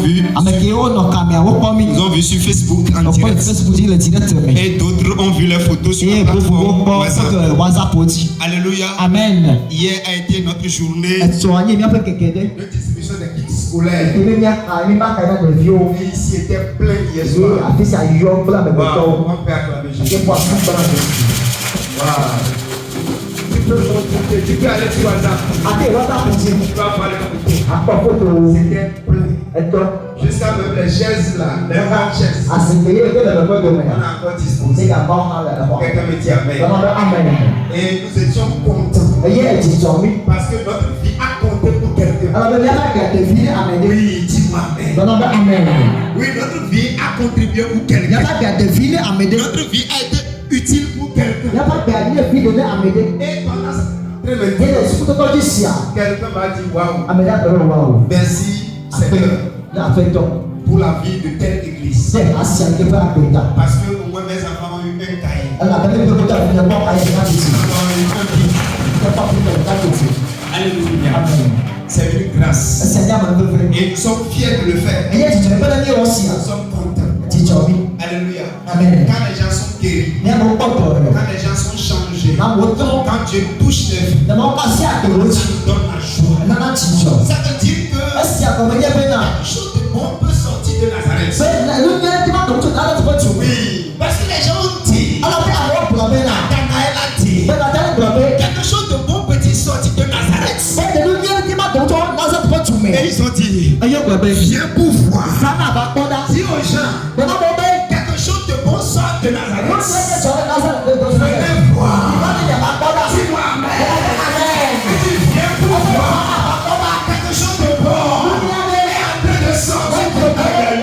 vu. Ils ont vu sur Facebook en direct. Et d'autres ont vu les photos sur la plateforme WhatsApp. Alléluia. Amen. Hier a été notre journée de distribution des kits scolaires. Ici était plein hier soir. On peut acclamer Jésus. Wow. Tu peux aller sur WhatsApp. Tu vas voir les photos. C'était plein. Jusqu'à même les chaises là, les grandes chaises. On a encore disposé. Quelqu'un me dit Amen. Et nous étions contents. Parce que notre vie a compté pour quelqu'un. Oui, dis-moi Amen. Oui, notre vie a contribué pour quelqu'un. Notre vie a été utile pour quelqu'un. Et pendant quelqu'un m'a dit waouh. Merci Seigneur pour la vie de telle église. Parce que moi mes enfants ont eu un cahier. Alléluia. C'est une grâce. Et nous sommes fiers de le faire. Nous sommes contents. Alléluia. Amen. Quand les gens sont guéris, quand les gens sont changés, quand Dieu touche les vies, Dieu nous donne la joie. Ça veut dire que quelque chose de bon peut sortir de Nazareth. Oui, parce que les gens ont dit, Nathanaël a dit, quelque chose de bon peut sortir de Nazareth. Et ils ont dit, viens pour voir. Dis aux gens, quelque chose de bon sort de Nazareth. Venez voir. Dis-moi Amen. Viens pour voir. Quelque chose de bon est en train de sortir de Nazareth.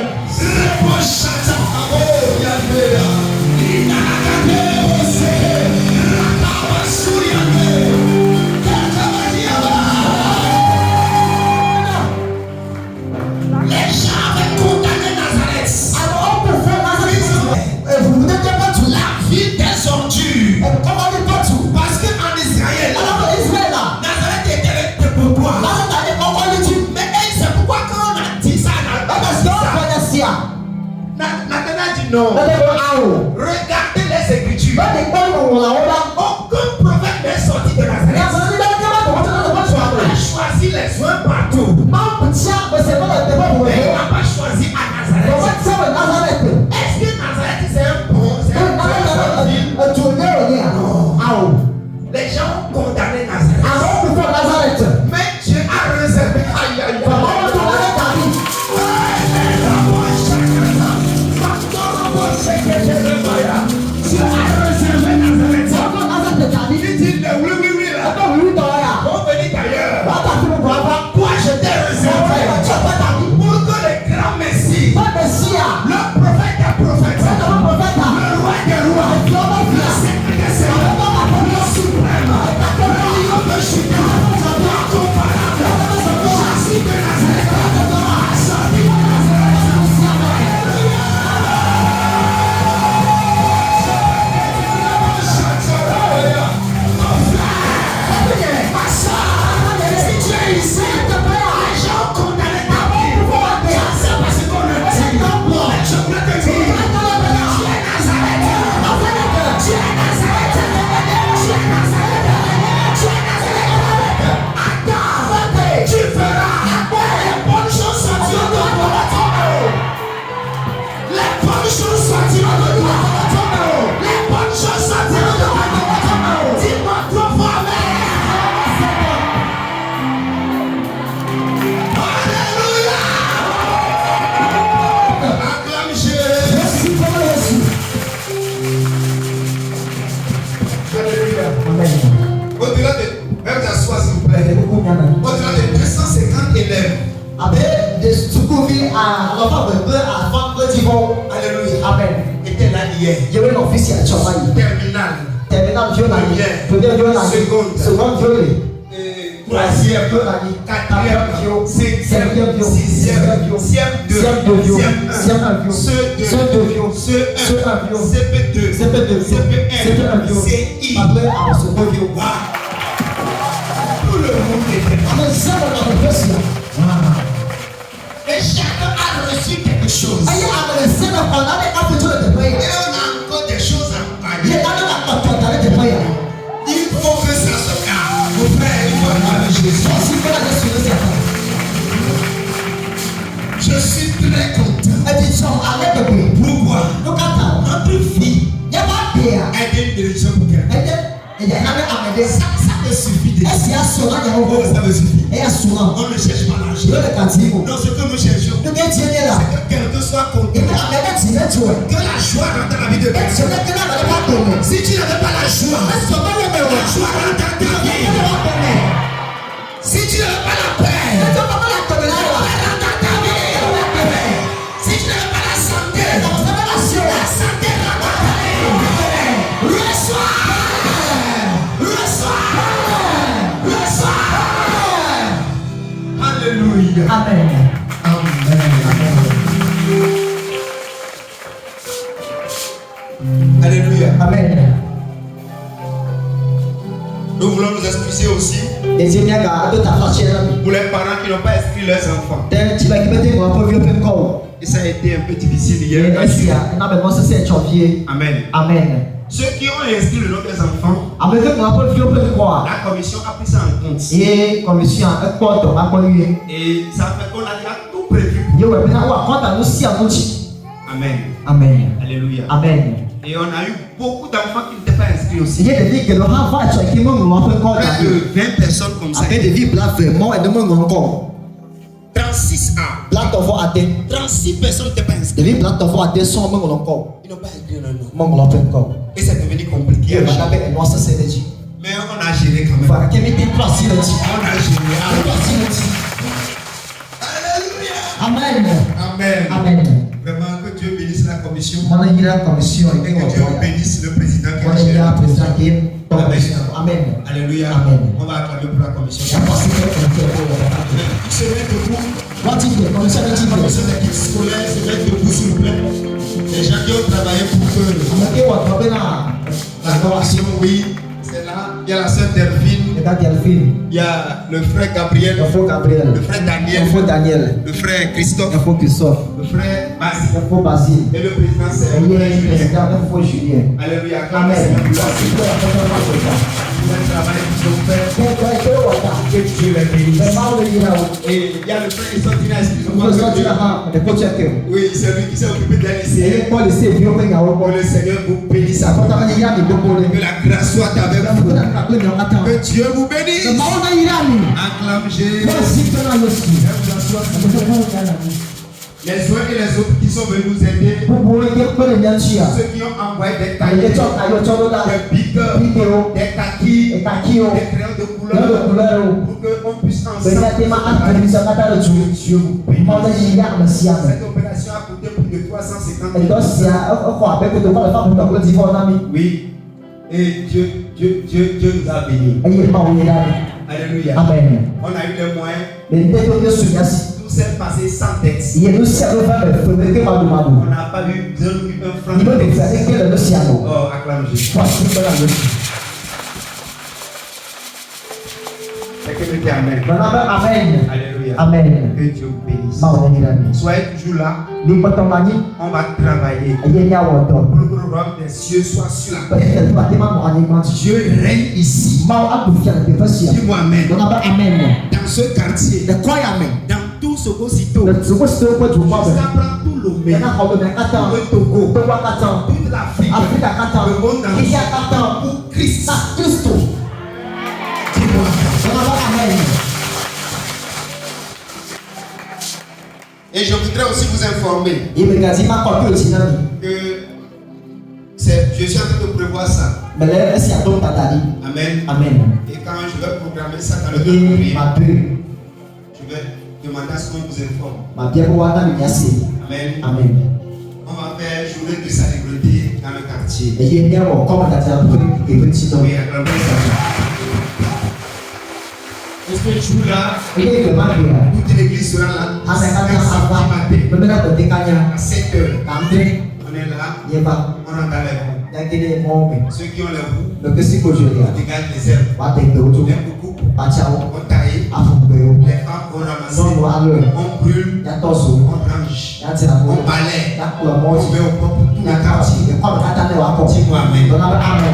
Les gens avaient condamné Nazareth. La vie des ordures. Parce qu'en Israël, Nazareth était le pourquoi. Mais c'est pourquoi quand on a dit ça, Nathanaël dit non. Regardez les Écritures. Aucun prophète n'est sorti de Nazareth. On a choisi les soins partout. Mais on n'a pas choisi à Nazareth. Est-ce que Nazareth c'est un bon, c'est une ville? Non. Les gens ont condamné Nazareth. Mais Dieu a réservé. Aïe, aïe, aïe. Dieu a réservé Nazareth. Il dit les oui là. Vont venir d'ailleurs. Toi je t'ai réservé pour que le grand Messie, le prophète des prophètes, le roi des rois, le Seigneur des seigneurs, le suprême, le lion de Juda, l'incomparable, Jésus de Nazareth, sorti de au-delà de 250 élèves. Alléluia. Amen. Était là hier. Terminale. Seconde. Troisième. Quatrième. Cinquième. Sixième. CM2. CP2. CP1. CI. Tout le monde était là. Et chacun a choses. Et on a encore des choses à gagner. Il faut que ça se calme. Mon frère, il faut aller avec Jésus. Je suis très content. Pourquoi? Notre vie est une direction pour quelqu'un. Ça me suffit déjà. Ça me suffit. On ne cherche pas l'argent. Non, ce que nous cherchons, c'est que quelqu'un soit content. Que la joie rentre dans la vie de quelqu'un. Si tu n'avais pas la joie rentre dans ta vie. Si tu n'avais pas la paix, rentre dans ta vie. Si tu n'avais pas la santé, la santé rentre dans ta vie. Reçois. Alléluia. Amen. Alléluia. Amen. Nous voulons nous excuser aussi pour les parents qui n'ont pas inscrit leurs enfants. Et ça a été un peu difficile hier. Amen. Amen. Ceux qui ont inscrit le nom des enfants, la commission a pris ça en compte. Et ça fait qu'on a déjà tout prévu. Amen. Amen. Alléluia. Amen. Et on a eu beaucoup d'enfants qui n'étaient pas inscrits aussi. Près de 20 personnes comme ça. 36 ans. 36 personnes n'étaient pas inscrites. Ils n'ont pas inscrit le nom. Et c'est devenu compliqué. Mais on a géré quand même. On a géré. Amen. Amen. Amen. Vraiment que Dieu bénisse la commission. Et que Dieu bénisse le président qui a géré. Amen. Alléluia. Amen. On va acclamer pour la commission. Se mettre debout. La commission d'équipe scolaire se mettre debout s'il vous plaît. Les gens qui ont travaillé pour que la commission, oui, c'est là. Il y a la sœur Delphine. Il y a le frère Gabriel. Le frère Daniel. Le frère Christophe. Le frère Basile. Et le président c'est Julien. Alléluia. Amen. Que Dieu les bénisse. Et il y a le frère Isotina, excusez-moi. Oui, c'est lui qui s'est occupé d'un lycée. Que le Seigneur vous bénisse. Que la grâce soit avec vous. Que Dieu vous bénisse. Acclame Jésus. Les uns et les autres qui sont venus nous aider. Ceux qui ont envoyé des cahiers, des piqueurs, des kakis, des crayons de couleur pour qu'on puisse ensemble. Dieu vous bénisse. Cette opération a coûté plus de 350 000. Oui. Et Dieu nous a bénis. Alléluia. Amen. On a eu les moyens. Tout s'est passé sans texte. On n'a pas eu un franc de texte. Oh, acclame Jésus. Amen. Alléluia. Amen. Que Dieu vous bénisse. Soyez toujours là. On va travailler pour le programme des cieux soit sur la terre. Dieu règne ici. Dis-moi amen. Dans ce quartier, dans tout ce cosito, jusqu'à prendre tout l'Omé, tout le Togo, toute l'Afrique, le monde entier, pour Christ. Dis-moi amen. Et je voudrais aussi vous informer que je suis en train de prévoir ça. Amen. Et quand je vais programmer ça dans le temps de prière, je vais demander à ce qu'on vous informe. Amen. On va faire journée de salubrité dans le quartier. Oui, acclamez ça. Est-ce que je joue là? Toute l'église sera là. À 7 heures. On est là. On rentre avec vous. Ceux qui ont les roues, on dégage les herbes. On coupe. On taille. Les femmes vont ramasser, on brûle, on range, on balaye, on met au propre tout le quartier. Dis-moi amen.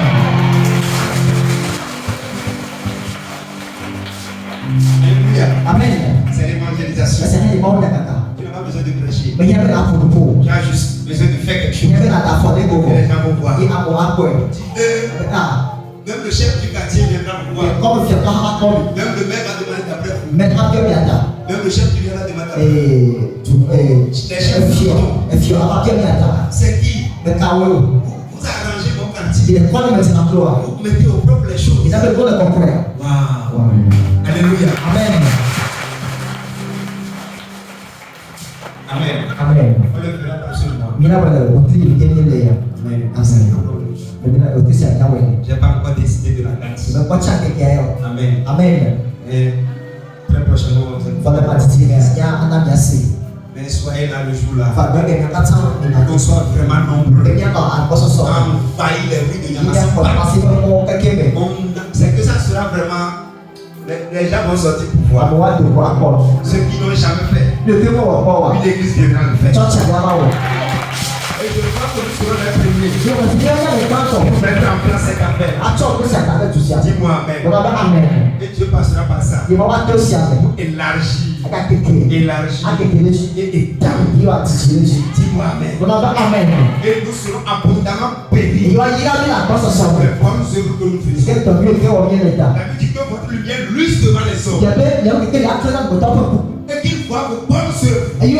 Alléluia. Amen. C'est l'évangélisation. Tu n'as pas besoin de prêcher. Tu as juste besoin de faire quelque chose. Que les gens vont voir. Même le chef du quartier viendra vous voir. Même le maire va demander d'après vous. Même le chef du viendra demander d'après vous. Les chefs c'est qui? Vous arrangez mon quartier. Vous mettez au propre les choses. Wow. Alléluia. Amen. Amen. Amen. On le fera absolument. Je n'ai pas encore décidé de la date. Amen. Amen. Et très prochainement, mais soyez là le jour là. Qu'on soit vraiment nombreux. Envahir les rues de Yamassi. C'est que ça sera vraiment. Les gens vont sortir pour voir. Ceux qui n'ont jamais fait. Puis l'église viendra le faire. Et je crois que nous serons les premiers pour mettre en place cette affaire. Dis-moi amen. Et Dieu passera par ça. Pour élargir. Et étendre. Dis-moi amen. Et nous serons abondamment bénis. Les bonnes œuvres que nous faisons. La Bible dit que votre lumière luise devant les hommes. Et qu'ils voient vos bonnes œuvres. Et qu'ils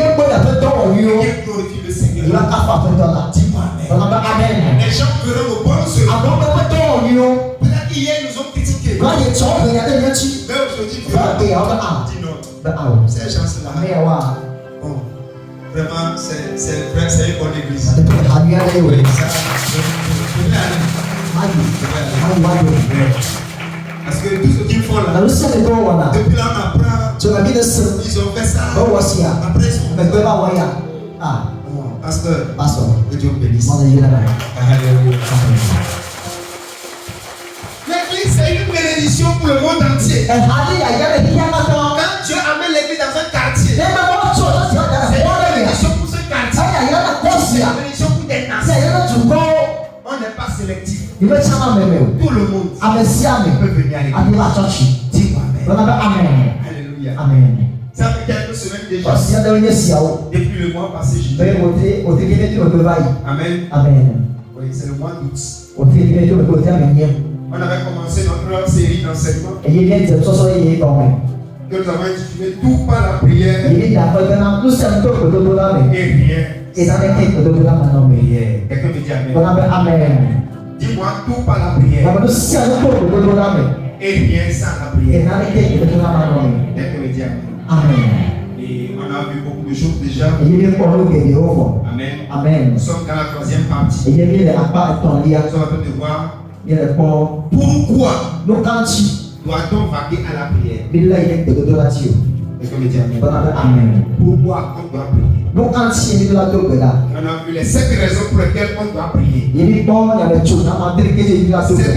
glorifient le Seigneur. Dis-moi amen. Les gens verront vos bonnes œuvres. Peut-être qu'hier ils nous ont critiqué. Mais aujourd'hui, dis non. Ces gens-là. Bon, vraiment, c'est vrai, c'est une bonne église. Oui, ça. Parce que tout ce qu'ils font là, depuis là on apprend. Ils ont fait ça. Après ils sont fait ça. Pasteur, que Dieu bénisse. Alléluia. L'église c'est une bénédiction pour le monde entier. Quand Dieu amène l'église dans un quartier, c'est une bénédiction pour ce quartier. C'est une bénédiction pour des nations. On n'est pas sélectif. Tout le monde peut venir à l'église. Dis-moi amen. Alléluia. Amen. Ça fait quelques semaines déjà. Depuis le mois passé, je dis. Amen. Amen. Oui, c'est le mois d'août. On avait commencé notre série d'enseignement que nous avons intitulé Tout par la prière et rien sans la prière. Quelqu'un me dit amen. Dis-moi tout par la prière et rien sans la prière. Quelqu'un me dit amen. Et on a vu beaucoup de choses déjà. Amen. Amen. Nous sommes dans la troisième partie. Nous sommes en train de voir pourquoi doit-on vaquer à la prière. Quelqu'un me dit amen. Pourquoi on doit prier? On a vu les 7 raisons pour lesquelles on doit prier. 7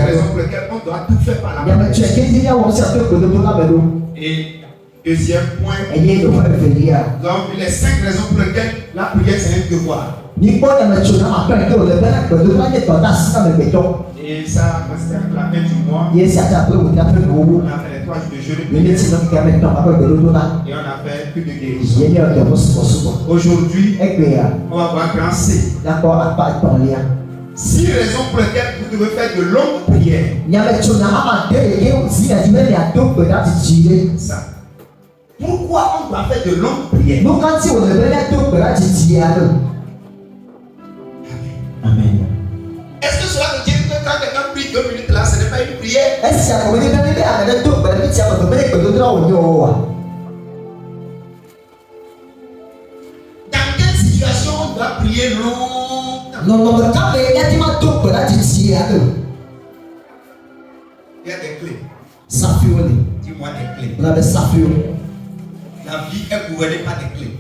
raisons pour lesquelles on doit tout faire par la prière. Et deuxième point, nous avons vu les 5 raisons pour lesquelles la prière c'est un devoir. Et ça, c'était à la fin du mois. On a fait les 3 jours de jeûne et on a fait plus de guérison. Aujourd'hui, on va voir grand C. 6 raisons pour lesquelles vous devez faire de longues prières. Ça. Pourquoi on doit faire de longues prières? Amen. Est-ce que cela veut dire que quand quelqu'un prie 2 minutes là, ce n'est pas une prière? Dans quelle situation on doit prier longtemps? Il y a des clés. Dis-moi des clés. La vie est gouvernée par des clés.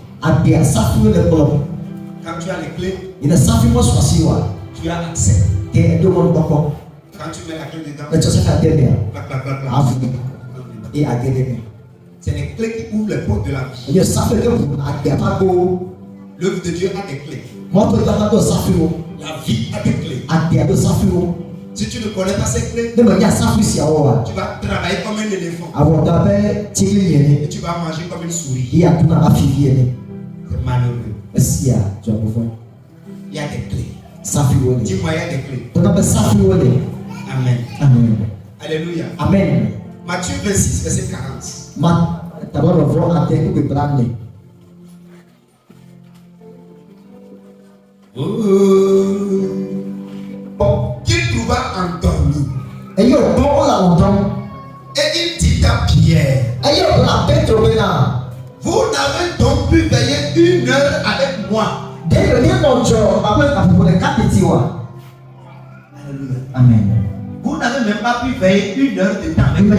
Quand tu as les clés, tu as accès. Quand tu mets la clé dedans, C'est les clés qui ouvrent les portes de la vie. L'œuvre de Dieu a des clés. La vie a des clés. Si tu ne connais pas ces clés, tu vas travailler comme un éléphant. Et tu vas manger comme une souris. C'est malheureux. Il y a des clés. Dis-moi, il y a des clés. Amen. Amen. Alléluia. Amen. Matthieu 26, verset 40. Qu'il trouva endormi. Et il dit à Pierre, vous n'avez donc pu veiller 1 heure avec moi. Amen. Vous n'avez même pas pu veiller 1 heure de temps avec moi.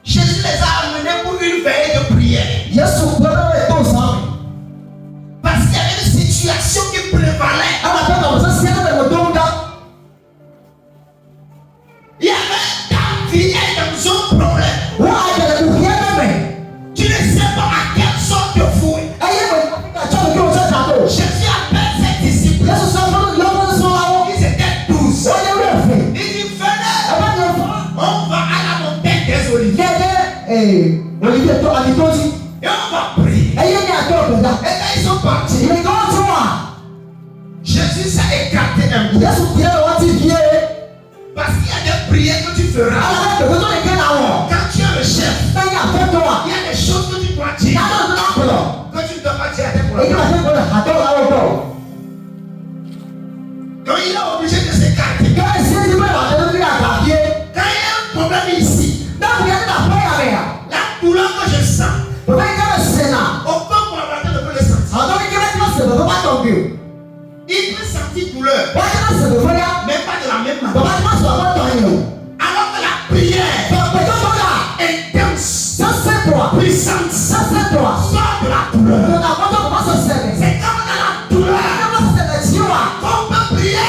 Jésus les a amenés pour une veille de prière. Parce qu'il y avait une situation qui prévalait. Il y avait ta vie et dans un problème. Tu ne sais pas à quelle sorte de fouille. Jésus appelle ses disciples. Ils étaient 12. Il dit venez. On va à la montagne des Oliviers. Et on va prier. Et quand ils sont partis, Jésus s'est écarté un peu. Parce qu'il y a des prières que tu feras. Quand tu es le chef, il y a des choses que tu dois dire. Que tu ne dois pas dire à tes problèmes. Donc il est obligé de s'écarter. Quand il y a un problème ici, la douleur que je sens, aucun collaborateur ne peut le sentir. Il peut sentir douleur, mais pas de la même manière. Alors que la prière intense, puissante, sort de la douleur. C'est comme dans la douleur qu'on peut prier.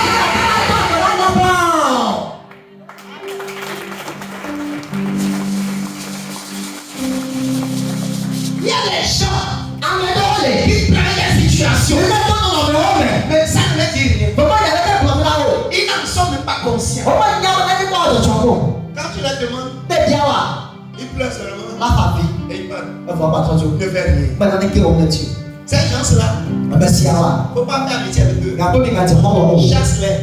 Il y a des gens qui prennent des situations, mais ça ne veut dire rien. Ils n'en sont même pas conscients. Quand tu leur demandes, ils pleurent seulement et ils parlent. Ne fais rien. Ces gens-là, il ne faut pas faire amitié avec eux. Chasse-les.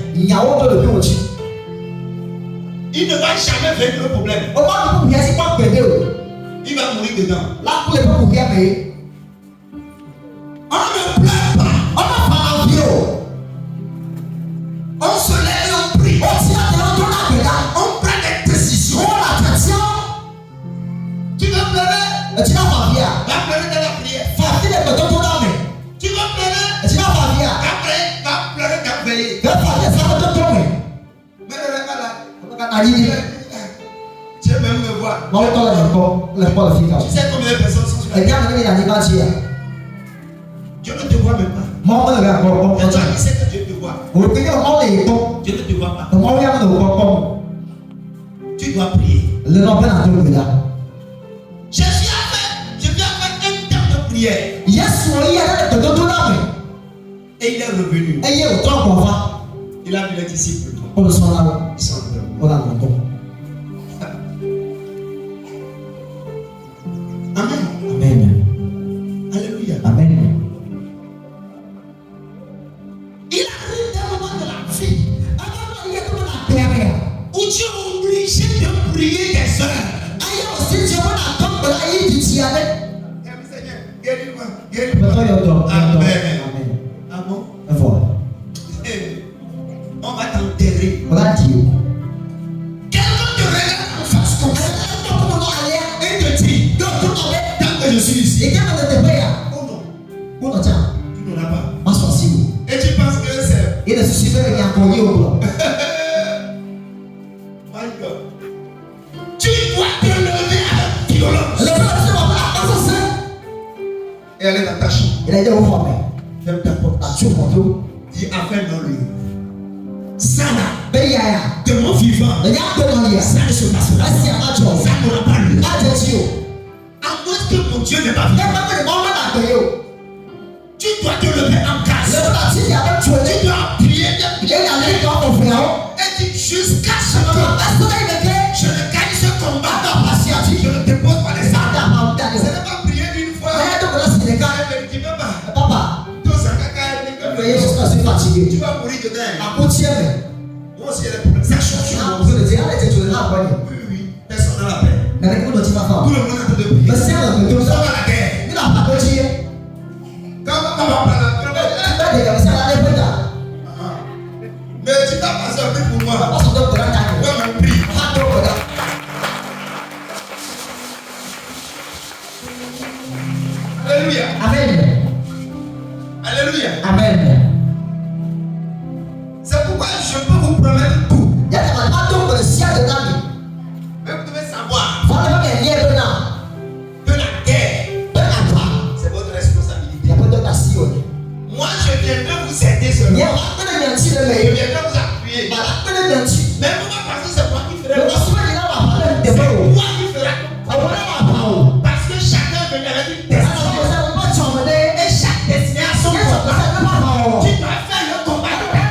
Il ne va jamais vaincre le problème. Il va mourir dedans. On ne pleure pas. On se lève et on prie. On prend des décisions. Tu veux pleurer? Va pleurer dans la prière. Tu veux pleurer? Après, va pleurer dans la veille. Mais ne regarde là. Tu veux même me voir. Tu sais combien de personnes sont sur la terre? Dieu ne te voit même pas. Mais toi qui sais que Dieu te voit. Dieu ne te voit pas. Tu dois prier. Jésus a fait un temps de prière. Et il est revenu. Il a vu les disciples. Ils sont endormis. Amen. Alléluia. Amen. Il arrive des moments de la vie où tu es obligé de prier des heures. Seigneur, guéris-moi. Amen. Ah bon? On va t'enterrer. Quelqu'un te regarde en face comme ça et te dit, tant que je suis ici. Oh non. Tu n'auras pas. Et tu penses que c'est. My God. Tu dois te lever avec violence. Et aller dans ta chambre. Ferme ta porte. Dis afin dans lui. Sana. De mon vivant, ça ne se passe pas. Ça n'aura pas lieu. À moins que mon Dieu n'est pas vivant. Tu dois te lever en grâce. Tu dois prier et dire jusqu'à ce que je ne gagne ce combat. Je ne dépose pas les armes. Ce n'est pas prier une fois. Papa, tu vas mourir demain. Moi aussi, il y a des problèmes. Ça change. Oui. Personne n'a la paix. Tout le monde est en train de prier. Nous sommes à la guerre. Mais tu t'as passé un peu pour moi. Moi, je prie. Alléluia. Amen. Alléluia. Amen. C'est pourquoi je peux vous promettre tout. Il y a des gens qui Mais vous devez savoir ont que la guerre, c'est votre responsabilité. Moi, je viendrai vous aider seulement. Je viendrai vous appuyer. Mais vous pas parce que c'est moi qui ferai pas. C'est moi qui ferai pas. Parce que chacun vient avec une destinée. Et chaque destinée a son combat. Tu dois faire le combat de ta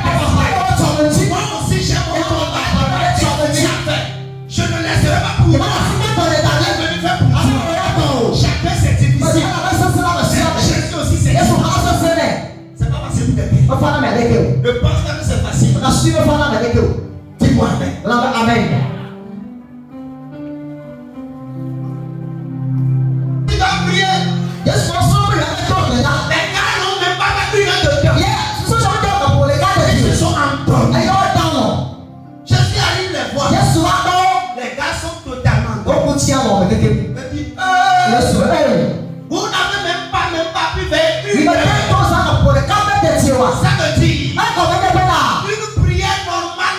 destinée. Moi aussi, j'ai mon combat. Je ne laisserai pas pour toi. Je vais faire pour toi. Chacun c'est difficile. Jésus aussi c'est difficile. C'est pas facile pour t'aider. Ne pense pas que c'est facile. Dis-moi amen. Tu dois prier. Les gars n'ont même pas pris un docteur. Ils se sont endormis. Je suis allé les voir. Les gars sont totalement endormis. Vous n'avez même pas pu faire une heure. Ça veut dire une prière normale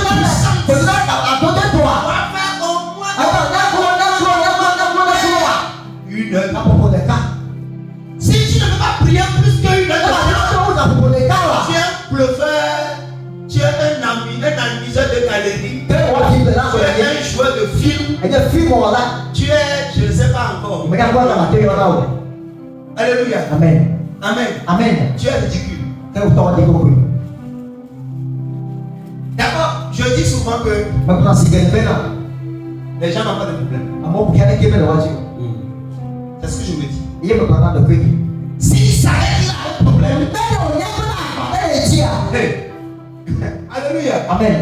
puissante. On va faire au moins une heure. Si tu ne peux pas prier plus qu'une heure, tu es un bluffeur, tu es un animateur de galerie, tu es un joueur de film, tu es, je ne sais pas encore. Alléluia. Amen. Amen. Amen. Tu es ridicule. D'abord, je dis souvent que les gens n'ont pas de problème. C'est ce que je me dis. Si ça règle un problème, alléluia. Amen.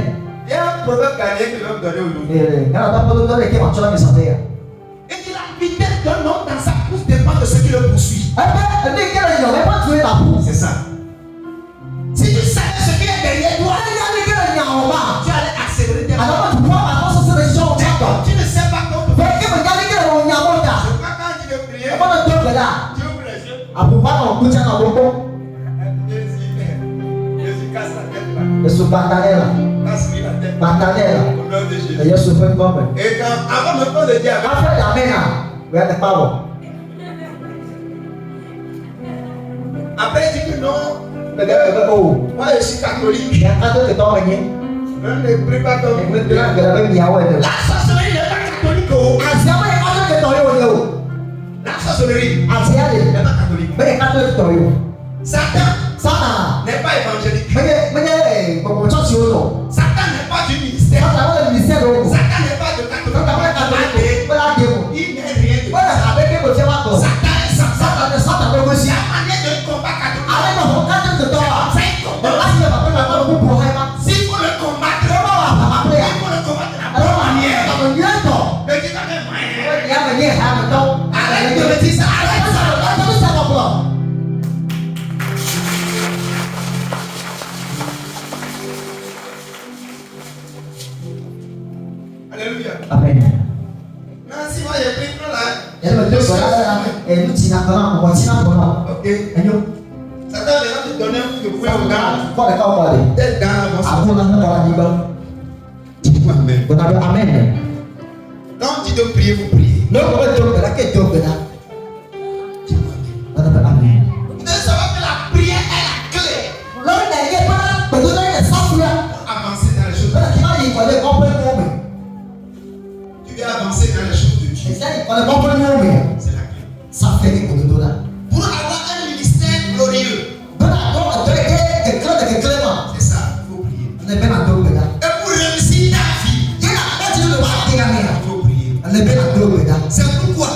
Il y a un proverbe ghanéen que je vais vous donner aujourd'hui. Et dit la vitesse d'un homme dans sa course dépend de ce qui le poursuit. C'est ça. Si tu savais ce qui est derrière toi, tu allais accélérer tes pas. Tu ne sais pas comment faire. Je crois quand tu veux prier, tu ouvres les yeux. Jésus casse la tête là. Casse-lui la tête. Au nom de Jésus. Et quand, avant même pas de dire après il dit que non, moi je suis catholique. Je ne prie pas comme la sorcellerie n'est pas catholique. La sorcellerie n'est pas catholique. Satan n'est pas évangélique. Satan n'est pas du ministère. Satan n'est pas de catholique. Il n'est rien de ça. Satan est sans Satan. La manière de combattre catholique. S'il faut le combattre, à la bonne manière. Ne dis pas même moyen. Arrête de me dire ça. Arrête ça. Alléluia. Amen. Si moi j'ai pris là. Ok. Satan vient te donner un coup de poing au gars. Tel gars va Amen. Quand on dit de prier, vous priez. Vous devez savoir que la prière est la clé pour avancer dans les choses. Tu veux avancer dans les choses de Dieu. C'est la clé. Ça fait des pour avoir un ministère glorieux. C'est ça, il faut prier. Et pour réussir ta vie, il faut prier. C'est pourquoi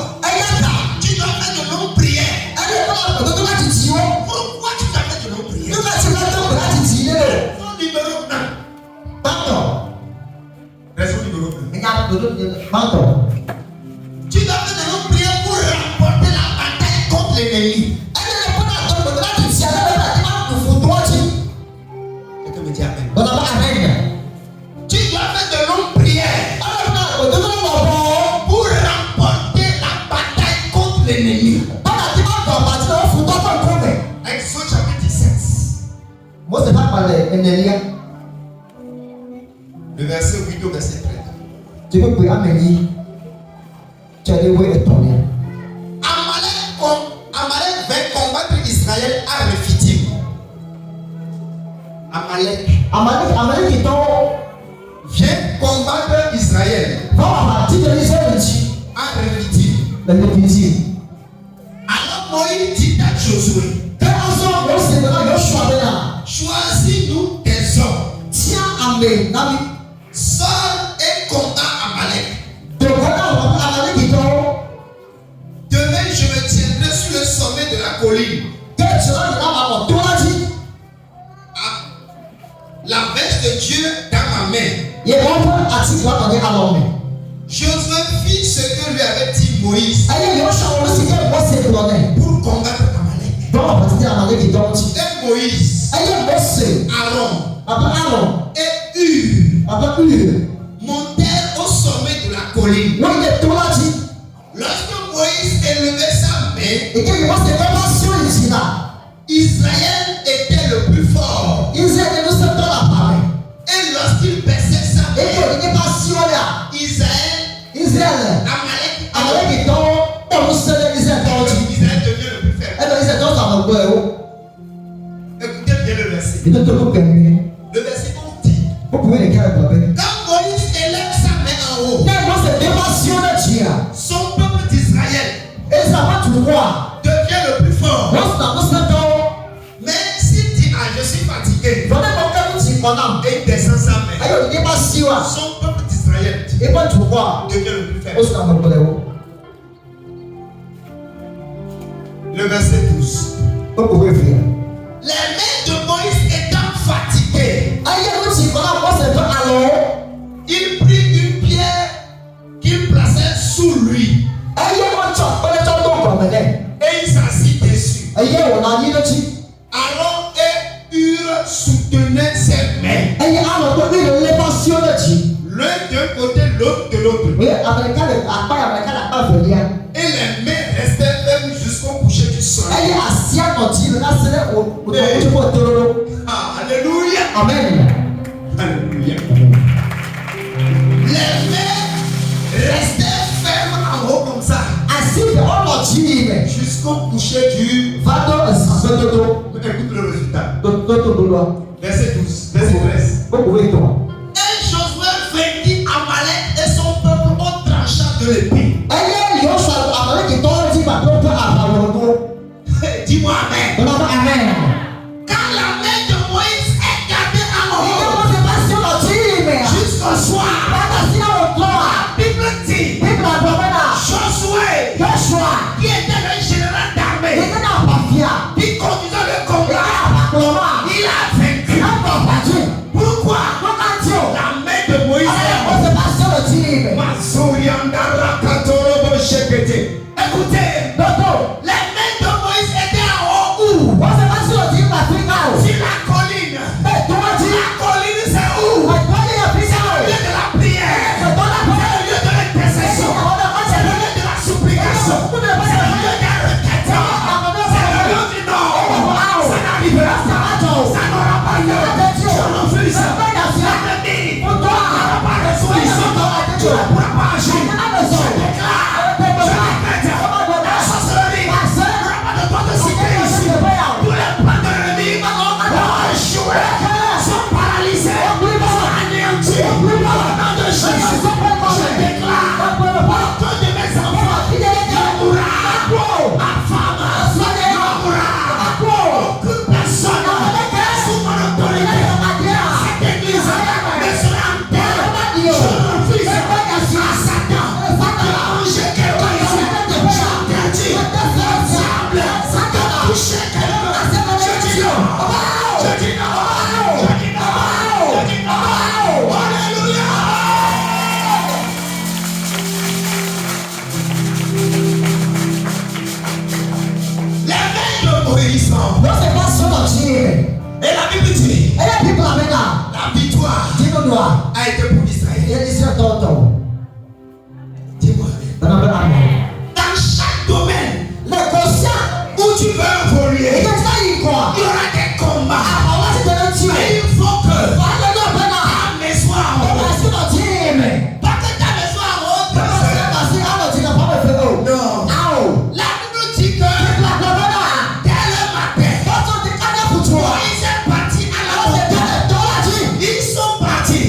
tu dois faire de longues prières. Pourquoi tu dois faire de longues prières? Raison numéro 1. Raison numéro 1. Tu dois faire de longues prières pour remporter la bataille contre l'ennemi. Quelqu'un me dit amen. Tu dois faire de longues prières pour remporter la bataille contre l'ennemi. Exode chapitre 17. Le verset 8 au verset 13. Amalek vint combattre Israël à Rephidim. Amalek vient combattre Israël à Rephidim. Alors Moïse dit à Josué, choisis-nous des hommes. Sors et combat Amalek. Demain, je me tiendrai sur le sommet de la colline. La verge de Dieu dans ma main. Josué fit ce que lui avait dit Moïse pour combattre Amalek. Et Moïse, Aaron et Hur montèrent au sommet de la colline. Lorsque Moïse élevait sa main, Israël était le plus fort. Et lorsqu'il baissait sa main, Amalek devient le plus faible. Écoutez bien le verset. Le verset 11 dit, quand Moïse élève sa main en haut, son peuple d'Israël devient le plus fort. Mais s'il dit, je suis fatigué, et il descend sa main, son peuple d'Israël devient le plus faible. Le verset 12. Les mains de Moïse étant fatiguées, il prit une pierre qu'il plaçait sous lui et il s'assit dessus. Aaron et Hur soutenaient ses mains, l'un d'un côté, l'autre de l'autre. Et les mains restaient fermes jusqu'au coucher du soleil. Alléluia. Amen. Alléluia. Les mains restaient fermes en haut comme ça jusqu'au coucher du. Écoute le résultat. Verset 12, verset 13. Et Josué vainquit Amalek et son peuple au tranchant de l'épée. Dis-moi amen. Amen. Quand la main de Moïse est gardée en haut, a été pour Israël. Dis-moi. Dans chaque domaine où tu veux évoluer, il y aura des combats. Mais il faut que ta maison en haut. Pas que ta maison en haut. Non. La Bible dit que dès le matin, Moïse est parti à la montagne. Ils sont partis.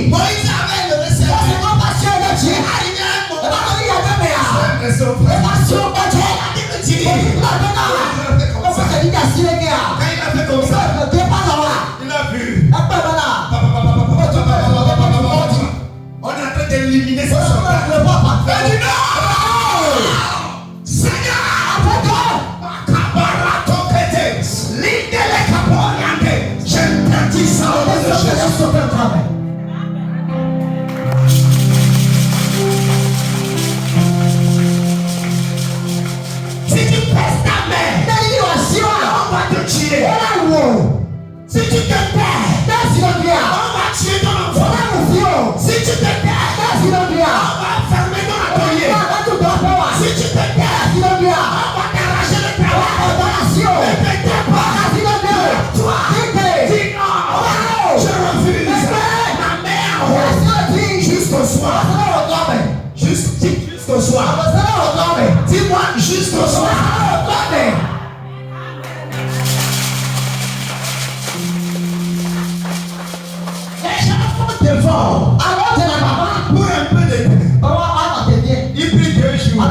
Moïse avait le receveur. Arrivé à un moment. Ils sont prêts. La Bible dit. Quand il a fait comme ça, il a vu. On est en train d'éliminer ce soldat. Il dit non! Seigneur! Je t'interdis ça au nom de Jésus. Si tu pèses ta main, on va te tuer. Si tu te perds, on va tuer ton enfant. Si tu te perds, on va fermer ton atelier. Si tu te perds, on va t'arracher le travail. Ne t'inquiète pas. Toi, dis non. Je refuse. Ma mère, jusqu'au soir. Jusqu'au soir. Dis-moi jusqu'au soir. Les gens font devant pour un peu de temps. Il prie 2 jours.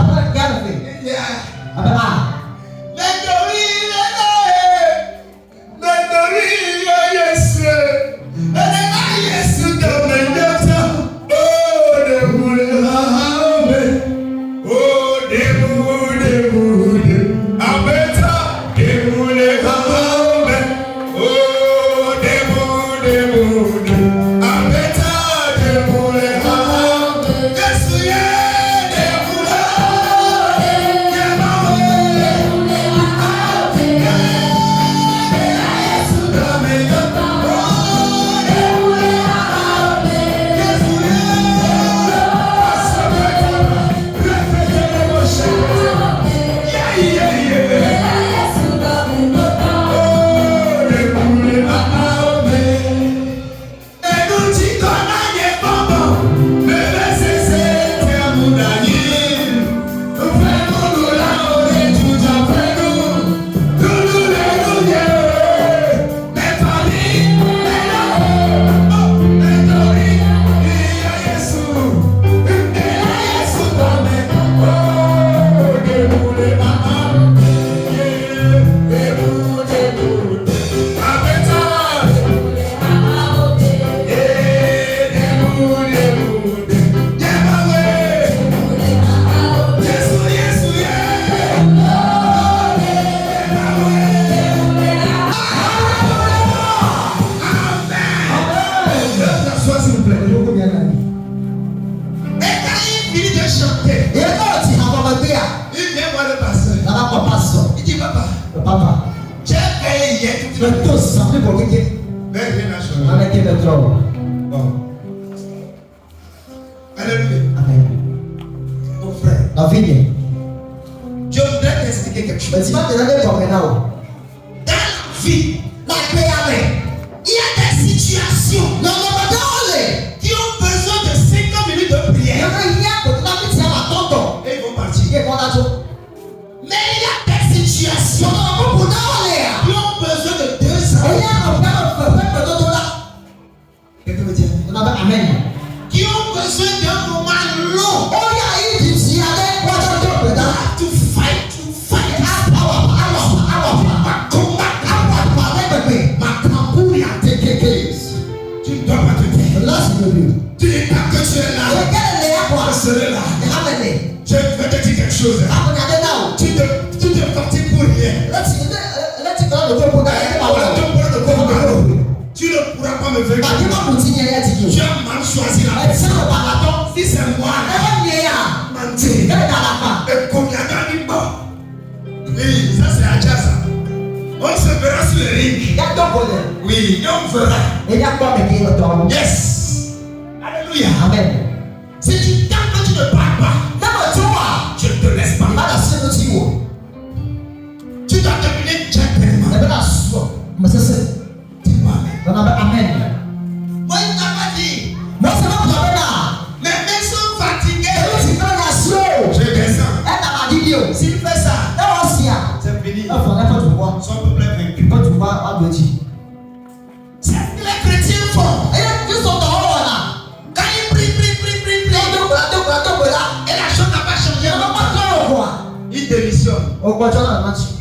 Je voudrais t'expliquer quelque chose. Dans la vie, il y a des situations qui ont besoin de 50 minutes de prière. Et ils vont partir. Mais il y a des situations qui ont besoin de 2 ans. Quelqu'un me dit Amen. Qui ont besoin d'un moment long. To fight. Tu ne dois pas te dire. Tu n'es pas que tu es là. Je serai là. Je vais te dire quelque chose. Tu te fatigues pour rien. Tu ne pourras pas me vaincre. Tu as mal choisi la personne. Si c'est moi, oui, ça c'est Adjassa. On se verra sur le ring. Oui, on verra. Yes.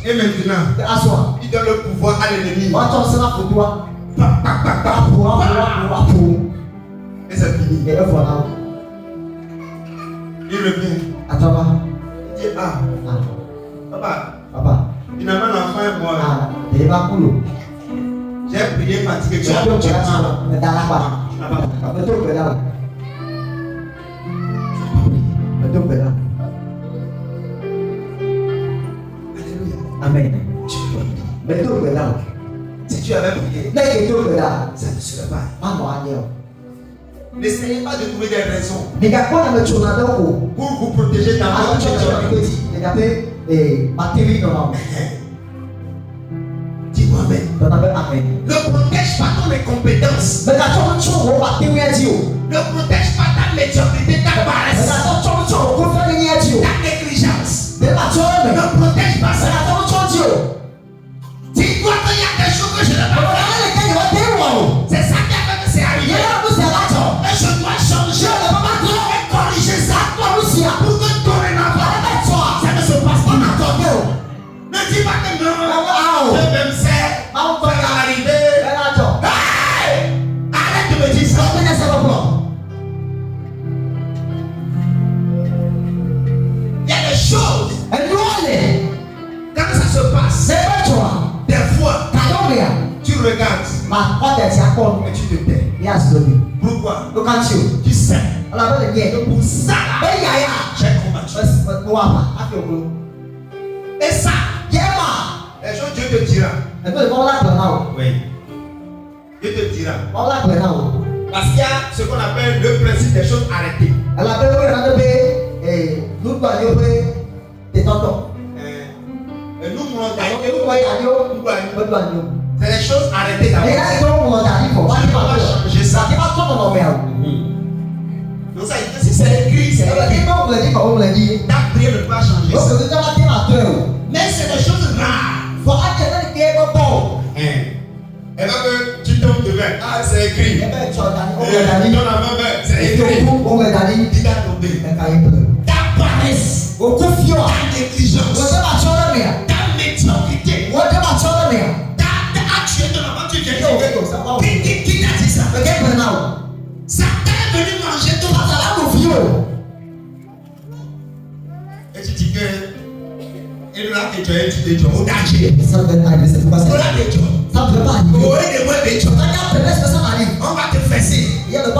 Et maintenant, il donne le pouvoir à l'ennemi. Et c'est fini. Il revient. Il dit papa, finalement l'enfant est mort. J'ai prié fatigué. Tu n'as pas Amen. Si tu avais prié, ça ne serait pas. N'essayez pas de trouver des raisons pour vous protéger dans votre dis-moi amen. Ne protège pas ton incompétence. Ne protège pas ta médiocrité, ta paresse, ta négligence. Ne protège pas ça. Dis-toi qu'il y a des choses que je ne peux pas faire. C'est ça qui a fait que c'est arrivé. Et je dois changer et corriger ça pour que dorénavant, ça ne se passe pas maintenant. Ne dis pas que non. Je vais me faire. Ça va arriver. Hey! Arrête de me dire ça. Il y a des choses. Quand ça se passe, des fois, tu regardes et tu te tais. Pourquoi? Tu sais que pour ça, j'ai combattu. Et ça, les choses, Dieu te dira. Oui. Dieu te dira. Parce qu'il y a ce qu'on appelle le principe des choses arrêtées. C'est les choses arrêtées d'abord. Changer ça. Donc ça, si c'est écrit, c'est écrit. Ta prière ne peut pas changer ça. Mais c'est des choses rares. Elle va que tu tombes de verre. Ah, c'est écrit. Tu donnes la main vert. C'est écrit. Tu vas tomber. Ta paresse. Ta négligence. Ta médiocrité. Tu es dans la voiture, tu viens de qui t'a dit ça? Satan est venu manger ton et tu dis que il l'a que tu es au danger. On va te fesser. Il y a des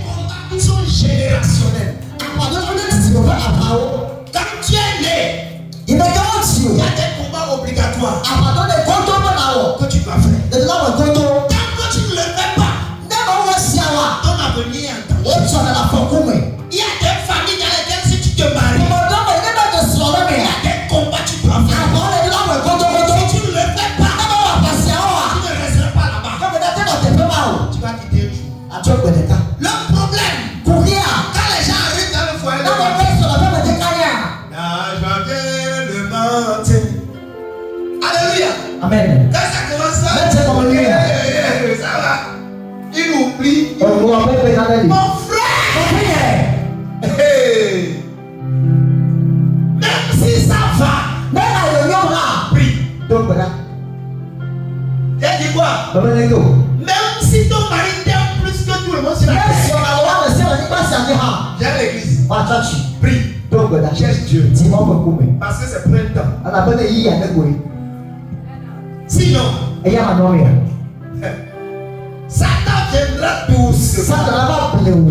combats qui sont générationnels. Quand tu es né, il y a des combats obligatoires que tu dois faire. Tant que tu ne le fais pas, ton avenir est en danger. Il y a des familles dans lesquelles si tu te maries, il y a des combats que tu dois faire. Si tu ne le fais pas, tu ne resteras pas là-bas. Tu vas quitter le jour. Le problème, quand les gens arrivent dans le foyer, je viens le matin. Alléluia. Amen. Quand ça commence ça, ça va. Il oublie. Mon frère. Hey. Même si ça va, prie. J'ai dit quoi? Même si ton mari t'aime plus que tout le monde sur la terre, viens à l'église. Prie. Cherche Dieu. Parce que c'est printemps. Sinon, Satan viendra doucement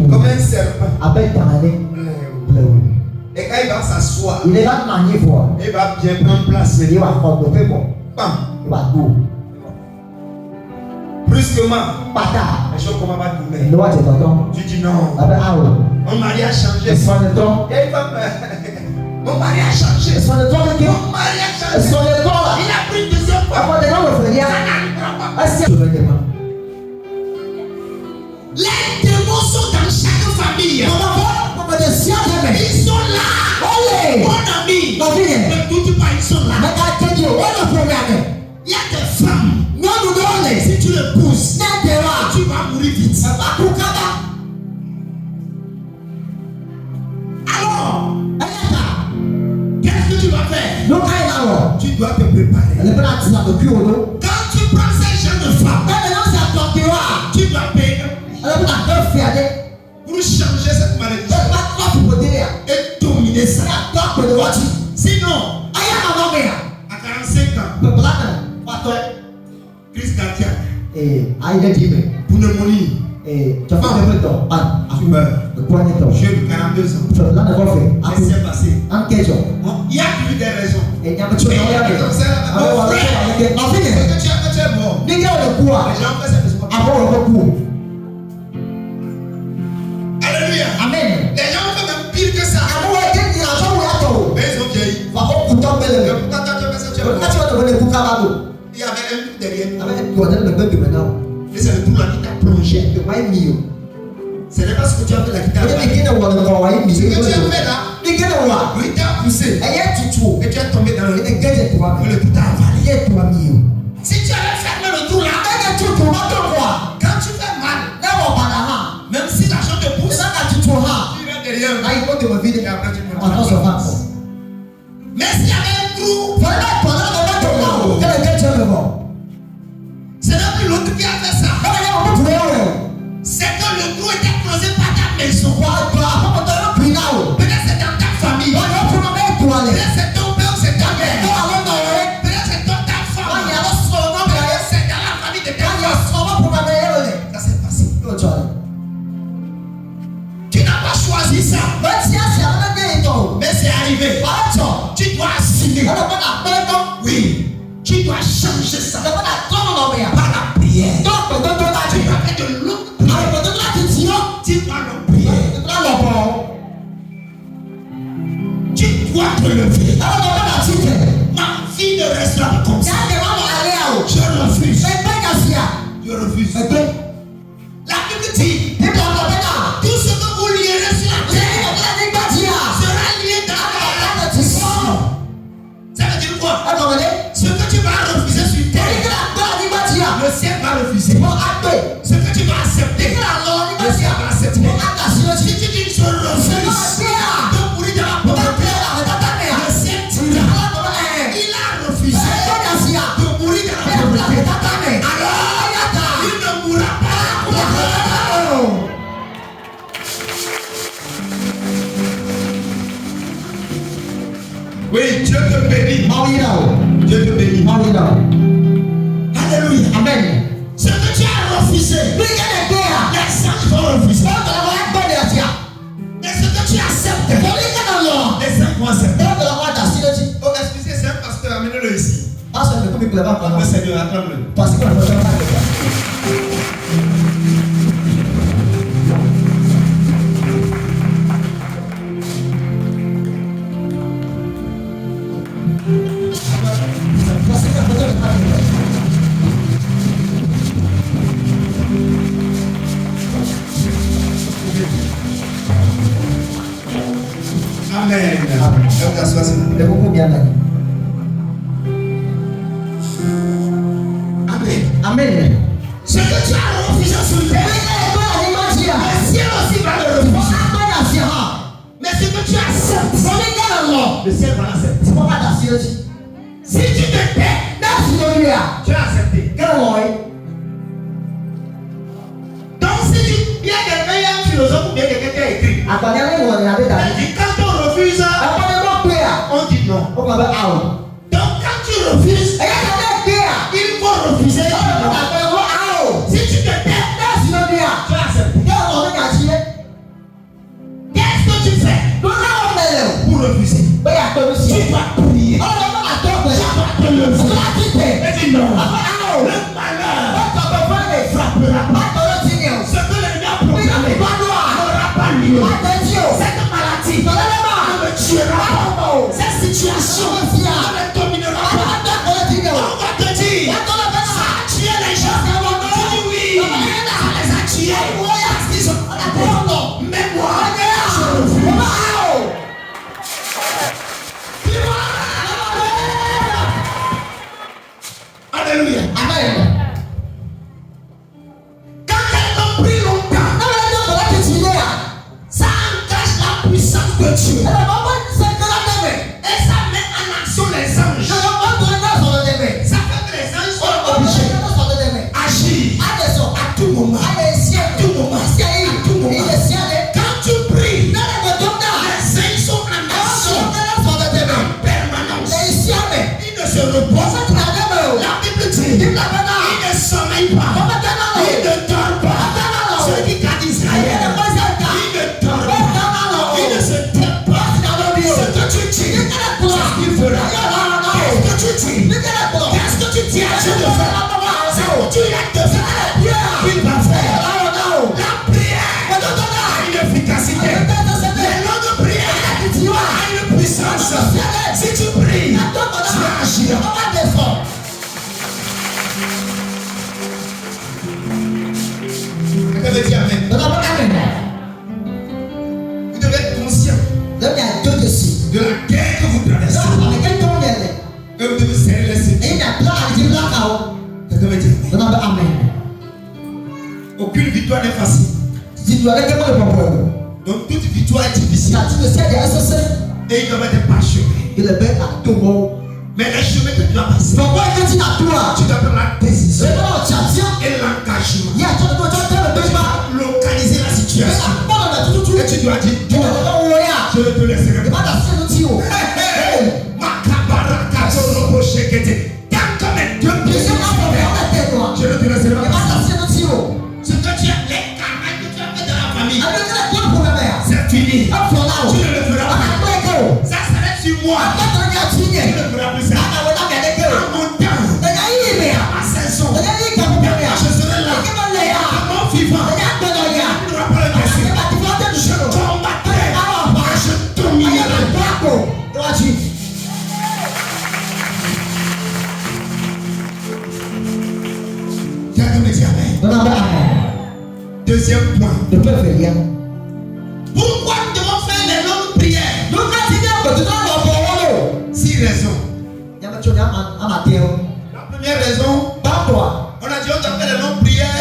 comme un serpent. Et quand il va s'asseoir, il va bien prendre place. Bam. Brusquement, les choses commencent à tourner. Tu dis non. Mon mari a changé. Mon mari a changé. Mon mari a changé. Il a pris une deuxième fois. Ça n'arrivera pas. Les démons sont dans chaque famille. Ils sont là. Mon ami. Ne doute pas, ils sont là. Il y a des femmes. Si tu le pousses, tu vas mourir vite. Alors, qu'est-ce que tu vas faire? Tu dois te préparer. Quand tu prends ces jeunes de femmes, tu dois payer pour changer cette maladie et dominer ça. Sinon, à 45 ans, crise cardiaque, pneumonie, tu meurs. J'ai eu 42 ans. Qu'est-ce qui s'est passé? Il y a eu des raisons. Mais il y a des raisons. Que tu es mort. Les gens ont fait cette histoire. Alléluia. Amen. Les gens ont fait même pire que ça. Mais ils ont vieilli. Pourquoi toi tu as fait ça? Il y avait un truc derrière. Et c'est le trou là qui t'a plongé. Ce n'est pas ce que tu as fait là qui t'a plongé. Ce que tu as fait là, lui t'a poussé. Et tu es tombé dans le trou t'a avalé. Si tu avais fermé le trou là, quand tu fais mal, même si l'argent te pousse, tu viens derrière. Et après tu peux. Mais s'il y avait un trou, ce n'est plus l'autre qui a fait ça. C'est que le trou était creusé par ta maison. Peut-être c'est dans ta famille. Peut-être c'est ton père ou c'est ta mère. Peut-être c'est dans ta femme. Peut-être c'est dans la famille de ta femme. Ça s'est passé. Tu n'as pas choisi ça. Mais c'est arrivé. Tu dois assumer. Oui. Tu dois changer ça. Par la prière. Tu dois faire de longues prières. Tu dois le prier. Tu dois te lever. Ma vie ne restera pas comme ça. Je refuse. Je refuse. La Bible dit, tout ce que vous lierez sur la terre sera lié dans la terre. Ça veut dire quoi? Ce que tu vas refuser sur terre, le ciel va refuser. Ce que tu vas accepter, le ciel va accepter. Si tu dis je refuse de mourir dans la pauvreté, le ciel dira il a refusé de mourir dans la pauvreté. Alors, il ne mourra pas. Oui, Dieu te bénit. Dieu te bénit. Alléluia. Amen. Ce que tu as refusé, les anges vont refuser. Mais ce que tu acceptes, les anges vont accepter. Oh, excusez, c'est un pasteur, amenez-le ici. Le Seigneur, acclame-le. Amen. Amen. Ce que tu as refusé sur terre, le ciel aussi va le refuser. Mais ce que tu acceptes, le ciel va l'accepter. Si tu te tais, tu as accepté. Donc si tu bien quelqu'un, il y a un philosophe ou bien quelqu'un qui a écrit. Il dit quand on refuse, on dit non. Donc quand tu refuses, il faut refuser. Si tu te tais, tu as accepté. Qu'est-ce que tu fais pour refuser? Tu vas prier. Tu vas te lever. Et dis non. Le malheur frappera pas. Ce que l'ennemi a proclamé n'aura pas lieu. Cette maladie ne me tuera pas. Cette situation ne me dominera pas. On va te dire, ça a tué les gens. Dis oui, ça les a tués. Ils ont la terre. Mais moi, je refuse. de Dieu. Et ça met en action les anges. Ça fait que les anges sont obligés d'agir à tout moment. À tout moment. Quand tu pries, les anges sont en action en permanence. Ils ne se reposent pas. La Bible dit, ils ne sommeillent pas. Ils ne dorment pas. Ceux qui gardent Israël, ils ne dorment pas. Ils ne se taisent pas. Ce que tu dis, c'est ce qu'il fera. Qu'est-ce que tu dis? Qu'est-ce que tu dis à Dieu de faire? C'est que tu as de faire. Il va faire. La prière a une efficacité. Les noms de prière a une puissance. Si tu pries, tu vas agir. Vous devez être conscient de la guerre que vous traversez. Et vous devez serrer les ceintures. Vous devez dire Amen. Aucune victoire n'est facile. Donc toute victoire est difficile. Et il doit être parchemin. Mais les chemins que tu dois passer, tu dois prendre la décision et l'engagement. Tu dois localiser la situation. Et tu dois dire, Dieu, je ne te laisserai pas. Tant comme un Dieu, je ne te laisserai pas. Ce que tu as, les camarades que tu as fait de la famille, c'est fini. Tu ne le feras pas. Ça s'arrête sur moi. Tu ne feras plus ça. En mon temps, à ma saison, je serai là. À mon vivant, il n'aura pas le dessus. Je combattrai. Je dominerai. Deuxième point. Pourquoi nous devons faire les longues prières? 6 raisons. La première raison, on a dit on doit faire les longues prières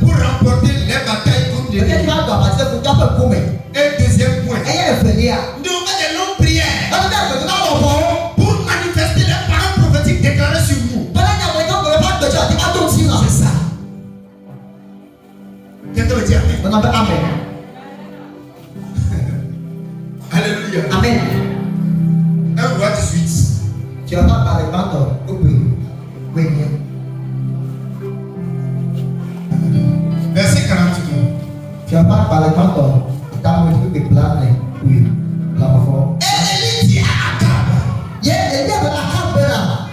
pour remporter les batailles contre Dieu. Et deuxième point, nous devons faire des longues prières pour manifester les paroles prophétiques déclarées sur vous. C'est ça. Quelqu'un me dit Amen. Alléluia. Amen. 1 roi 18. Tu vas pas parler maintenant. Verset 42. Tu vas pas parler maintenant. Oui. Et Élie dit à Akab,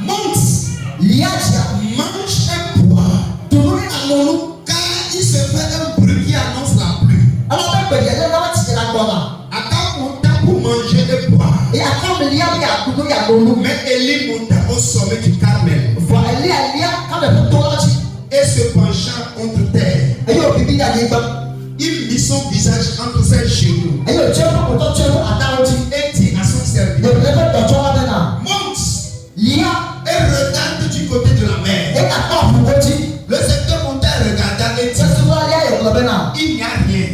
monte, mange un poids, car il se fait un bruit qui annonce la pluie. Akab monta pour manger le poids. Mais Élie monta au sommet du Carmel et se penchant contre terre, il mit son visage entre ses genoux et dit à son serviteur, monte et regarde du côté de la mer. Le serviteur monta et regarda et dit, il n'y a rien.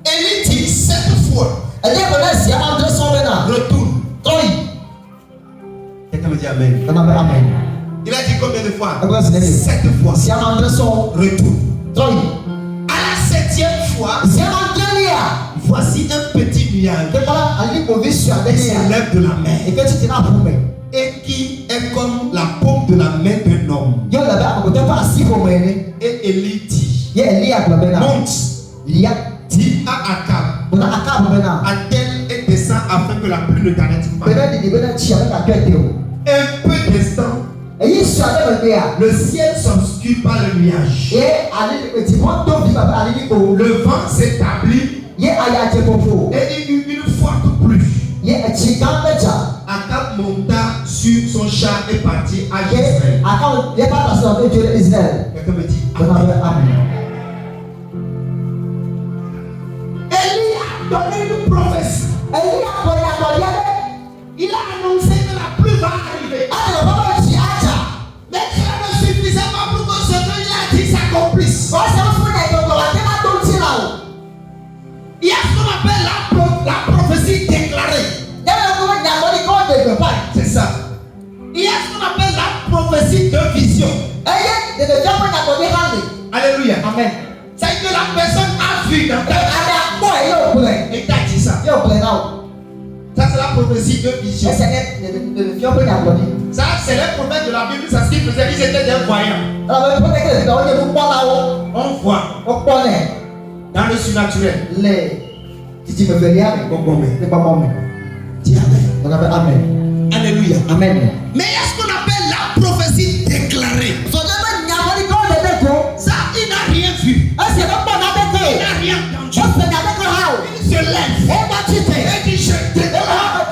Élie dit 7 fois, retourne. Quelqu'un me dit Amen. Il a dit combien de fois? 7 fois. Retourne. À la 7e fois, voici un petit nuage qui s'élève de la mer et qui est comme la paume de la main d'un homme. Et Élie dit, monte, dis à Akab, attelle et descend afin que la pluie ne t'arrête pas. Un peu descend, le ciel s'obscure par le nuage. Le vent s'établit et il y eut une forte pluie. Akab monta sur son char et partit à Jezreel. Quelqu'un me dit Amen. Élie a donné une prophétie. Il a annoncé que la pluie va arriver. Mais cela ne suffisait pas pour que ce qu'il a dit s'accomplisse. appelle la prophétie déclarée. C'est ça. Il y a ce qu'on appelle la prophétie de vision. Alléluia. Amen. C'est que la personne a vu dans ta et t'a dit ça. Ça, c'est la prophétie de vision. Ça, c'est les prophètes de la Bible. Ça, ce qu'ils faisaient, ils étaient des voyants. On voit dans le surnaturel. Dis Amen. Alléluia. Amen. Mais il y a ce qu'on appelle la prophétie déclarée. Ça, il n'a rien vu. Il n'a rien entendu. Il se lève et dit je déclare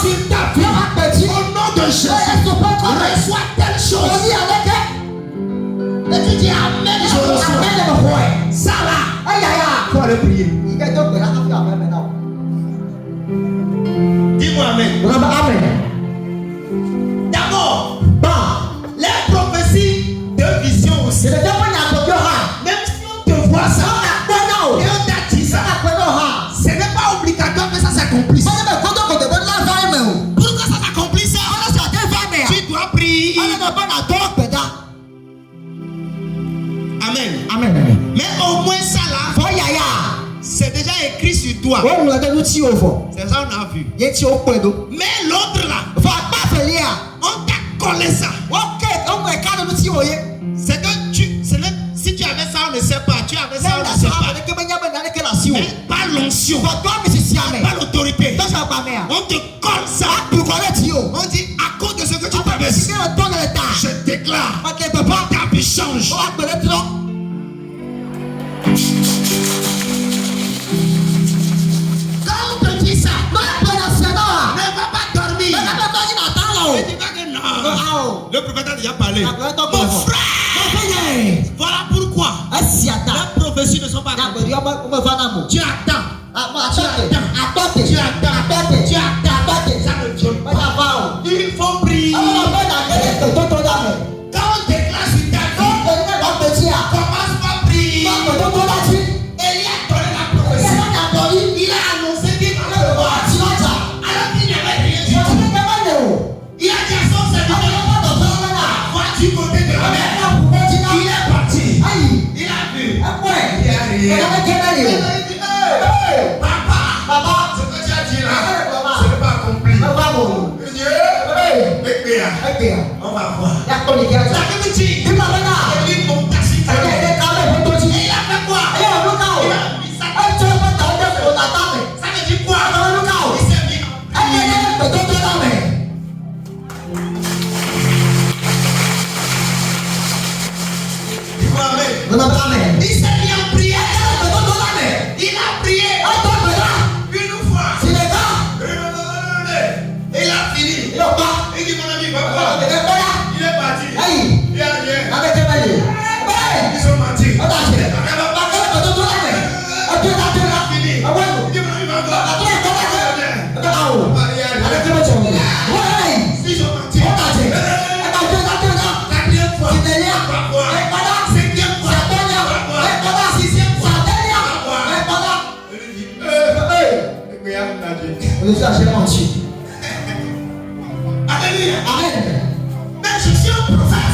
sur ta vie au nom de Jésus. Reçois telle chose. Et tu dis Amen. Je reçois. Ça là. Il faut aller prier. Dis-moi Amen. D'abord, les prophéties de vision aussi. Même si on te voit ça et on t'a dit ça, ce n'est pas obligatoire que ça s'accomplisse. Pour que ça s'accomplisse, tu dois prier. Amen. Mais au moins ça là, c'est déjà écrit sur toi. C'est ça on a vu. Mais l'autre là, on t'a collé ça. C'est que si tu avais ça, on ne sait pas. Tu avais ça, on ne sait pas. Mais pas l'onction, pas l'autorité. On te colle ça. On dit à cause de ce que tu traverses, je déclare, ta vie change. Quand on te dit ça, ne va pas dormir. Et tu vas que non. Le prophète a déjà parlé. Mon frère, voilà pourquoi les prophéties ne sont pas accomplies. Tu attends. Ça ne vient pas. Il faut prier. Quand on déclare sur ta vie, commence par prier. Élie a donné la prophétie. Il a annoncé qu'il allait le voir. Alors qu'il n'y avait rien du tout. Il a dit à son serviteur, va du côté de la mer. Il est parti. Il a vu. Il a rien. Papa, ce que tu as dit là, ce n'est pas accompli. On va voir. La Bible dit, il monta sur ta tête. Et il a fait quoi? Il a mis sa tête. Ça veut dire quoi? Il s'est mis en prière. Dis-moi Amen. Il s'est mis en prière. Il a prié une fois. Il a fini. Il dit mon ami, papa. Il est parti. Il n'y a rien. Ils sont partis. Il a fini. Il dit mon ami, papa. Ils sont partis. Quatrième fois. Cinquième fois. Sixième fois. Alléluia. Amen. Mais je suis un prophète.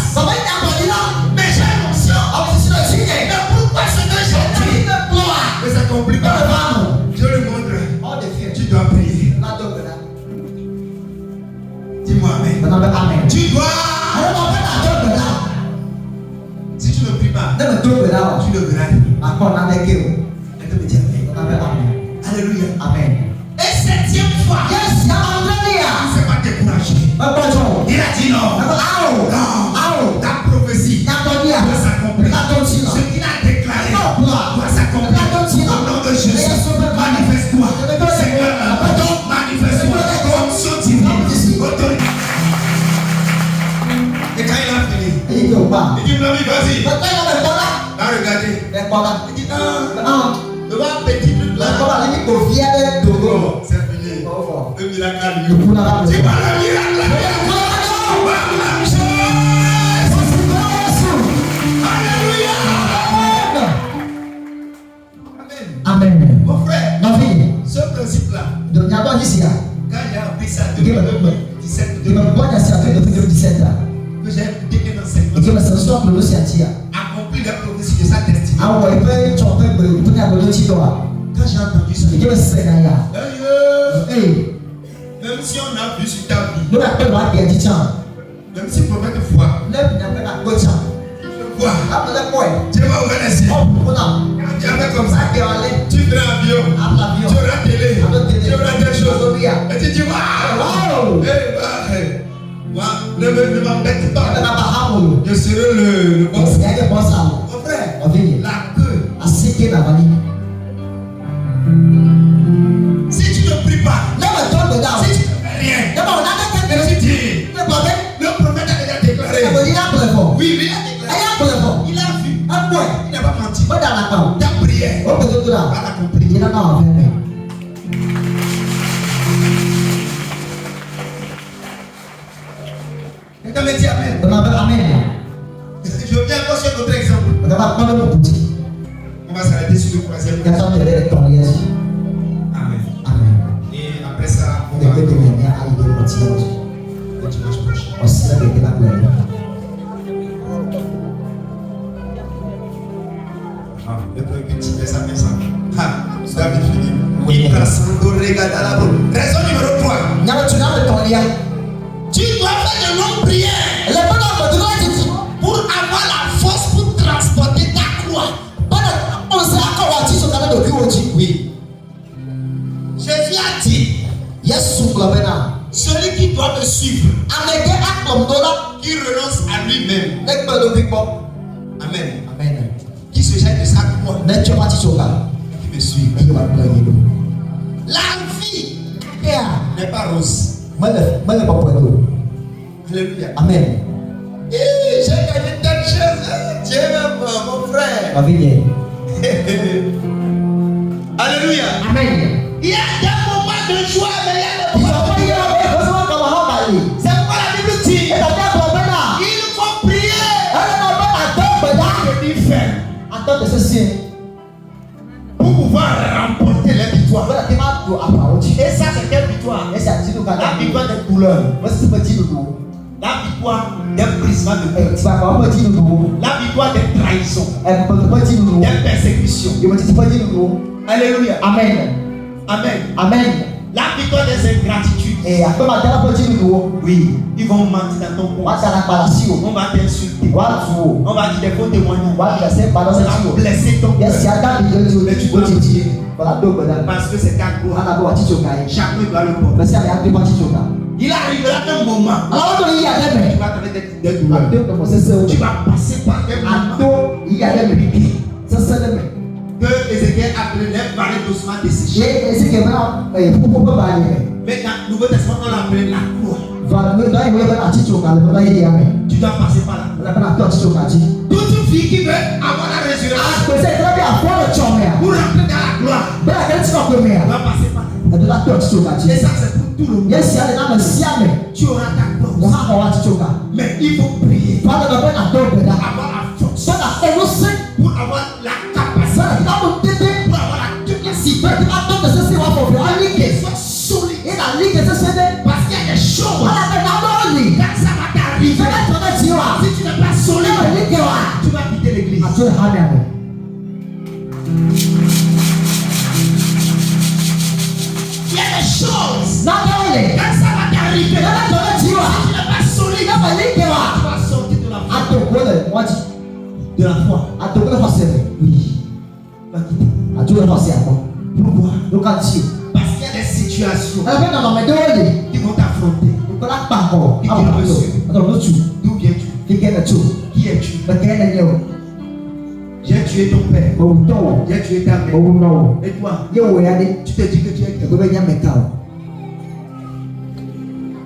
Mais j'ai l'onction. Mais pourquoi ce que j'ai dit ne s'accomplit pas? Je le montre. Tu dois prier. Dis-moi Amen. Tu dois. Si tu ne pries pas, tu le verras. Elle te me dit Amen. Alléluia. Amen. Et septième fois, il ne s'est pas découragé. Il a dit non. Ta prophétie doit s'accomplir. Ce qu'il a déclaré doit s'accomplir. Au nom de Jésus, manifeste-toi. Seigneur, manifeste-toi. Onction divine. Autorité. Et quand il a fini, il dit mon ami, vas-y. Va regarder. Il dit non. Ne va petit truc là. C'est fini. Le miracle a lieu. C'est pas le miracle. Alléluia. Amen. Mon frère, ici. Quand j'ai appris ça Il me depuis 2017, Il me voit dans cette depuis 2017 là. que j'ai écouté un enseignement. Il me s'en sort pour le sentir. Accomplir la prophétie de sa destinée. Ah ouais, il peut choper pour le petit doigt. Quand j'ai entendu ça, Il me sait là. Hey, même si on a vu sur ta vie, nous appelons bien dit ça. même si prophète de foi, Ne n'appelle pas quoi ça. quoi, Appelle quoi? Dieu va ouvrir les yeux. Oh, non. Tu as fait comme ça, Ça qui est allé. tu prends l'avion, L'avion. tu auras télé, tu auras des choses. Et tu dis Wow. waouh! Ne m'embête Il pas. va pas hamour. Je serai le bon. Il y a des bons ça. Mon frère, On vient. la queue. À ce qui est la vanille. Si tu ne pries pas, Ne me tombe dedans. si tu ne fais rien, Ne me donne pas de tu dis, le problème. le prophète a déjà déclaré. Il a appelé fort. Oui, il a déclaré. Il a vu. Un point. Il n'a pas menti. Moi dans la camp. Ta prière, On peut tout là. on a compris. Il a pas en fait. Quelqu'un me dit amen. On appelle amen. Je viens encore sur notre exemple. On va prendre le petit. On va s'arrêter sur le troisième. Il y a tant de l'air ton yes. Amen. Amen. Et après ça, on On va peut te mener à l'idée de petit. le dimanche prochain. On s'est avec la gloire. Ah, le petit, mais ça fait ça. Ah, ça a fini. Oui, Cassandro regarde à la boue. Raison numéro 3. N'a pas tu n'as pas ton lien. Tu dois faire de longues prières Le bon homme de droit dit. pour avoir la force pour transporter ta croix. On s'est encore à sur le canal de Kiwoti. Oui. Jésus a dit, Yes, souple maintenant. celui qui doit me suivre, Amène un homme dollar. qui renonce à lui-même. N'est pas le big bomb. Amen. Amen. Qui se jette de sa croix, N'est pas parti sur là. qui me suit. Il va pleurer. La vie Yeah. n'est pas rose. Moi, je ne pas pour tout. Alléluia. Amen. Et j'ai gagné telle chose. Dieu m'aime, mon frère. Ma vie. Alléluia. Amen. Il y a des moments de joie, mais il y a des Il moments va pas y aller. Vous savez comment on va aller. C'est pourquoi la Bible dit, Et t'as bien compris là. il faut prier. Elle n'a pas à tomber là. Je dis faire Attends de ceci. pour pouvoir remporter les victoires. Voilà, tu m'as tout apprendre. Et ça, c'est quelle victoire? Et ça dit nous La quand victoire des douleurs. moi c'est pas dit nous. La victoire des brisements de cœur. Tu vas pas dire nous. La victoire des trahisons. Elle peut pas dire nous. Des persécutions. Il va dire pas dire nous. Alléluia. Amen. Amen. Amen. La victoire des ingratitudes. Et après matin pas dire nous. Oui. Ils vont mentir dans ton On compte. va faire la palation. On va t'insulter. On va tout. On va dire des faux témoignages. On va laisser pas dans Ça cette va tuyau. blesser ton Yes, il y cœur. a tant de Dieu mais tu peux te dire. Voilà, donc voilà. Parce que c'est ta gloire. On a beau dire au cahier. Chacun doit le porter. Mais c'est à deux parties sur là. Il arrivera un moment. Alors on y a des Tu mais. vas traverser des À douleurs. deux comme c'est ça. Tu vas passer par des À moments deux il y a des mais. Ça c'est des mais. que Ézéchiel appelait les barils doucement desséchés. Et c'est que maintenant pourquoi pas aller. Mais dans le Nouveau Testament, on l'appelait la croix. Va le dans il y a un petit sur là, là il y a mais. Tu dois passer par là. On a pas un petit sur là. Toute fille qui veut avoir la résurrection Ah, c'est très bien pour le chômeur. pour rentrer dans la gloire, Ben quel tu vas tu combien? dois passer par là. Elle doit être sur là. Et ça, c'est pour tout le monde. Yes, il y a des gens qui siame. Tu auras ta On gloire. a un petit sur là. Mais il faut prier Pas de ben à deux pour là. avoir la force, Ça la fait aussi. pour avoir la Ça capacité, la fait tété. pour avoir la Si peut attendre de ce soir pour faire un ligue. qu'il soit solide. Et la ligue de ce CD. Parce qu'il y a des choses, On a fait d'abord ligue. quand ça va t'arriver, Il fait être de Dieu. si tu n'es pas solide, La ligue là. tu vas quitter l'église. À tout le monde. Il y a des choses, D'abord ligue. quand ça va t'arriver, Il fait être de Dieu. si tu n'es pas solide, La ligue tu là. vas sortir de la foi. À tout le moi dit. De la foi. À tout le monde. Oui. Va quitter. À tout le monde c'est à quoi? Pourquoi? Donc quand Dieu. Parce qu'il y a des situations Elle fait dans ma deux qui vont t'affronter. On peut la pas encore. Qui Ah, est on reçu? Attends, le tu. D'où viens-tu? Qui est le tu? Qui es-tu? Le qui est le J'ai tué ton père. oh non. J'ai tué ta mère. Oh non. Et toi, Yo, regardez. tu te dis que tu es Le quelqu'un. gouvernement métal.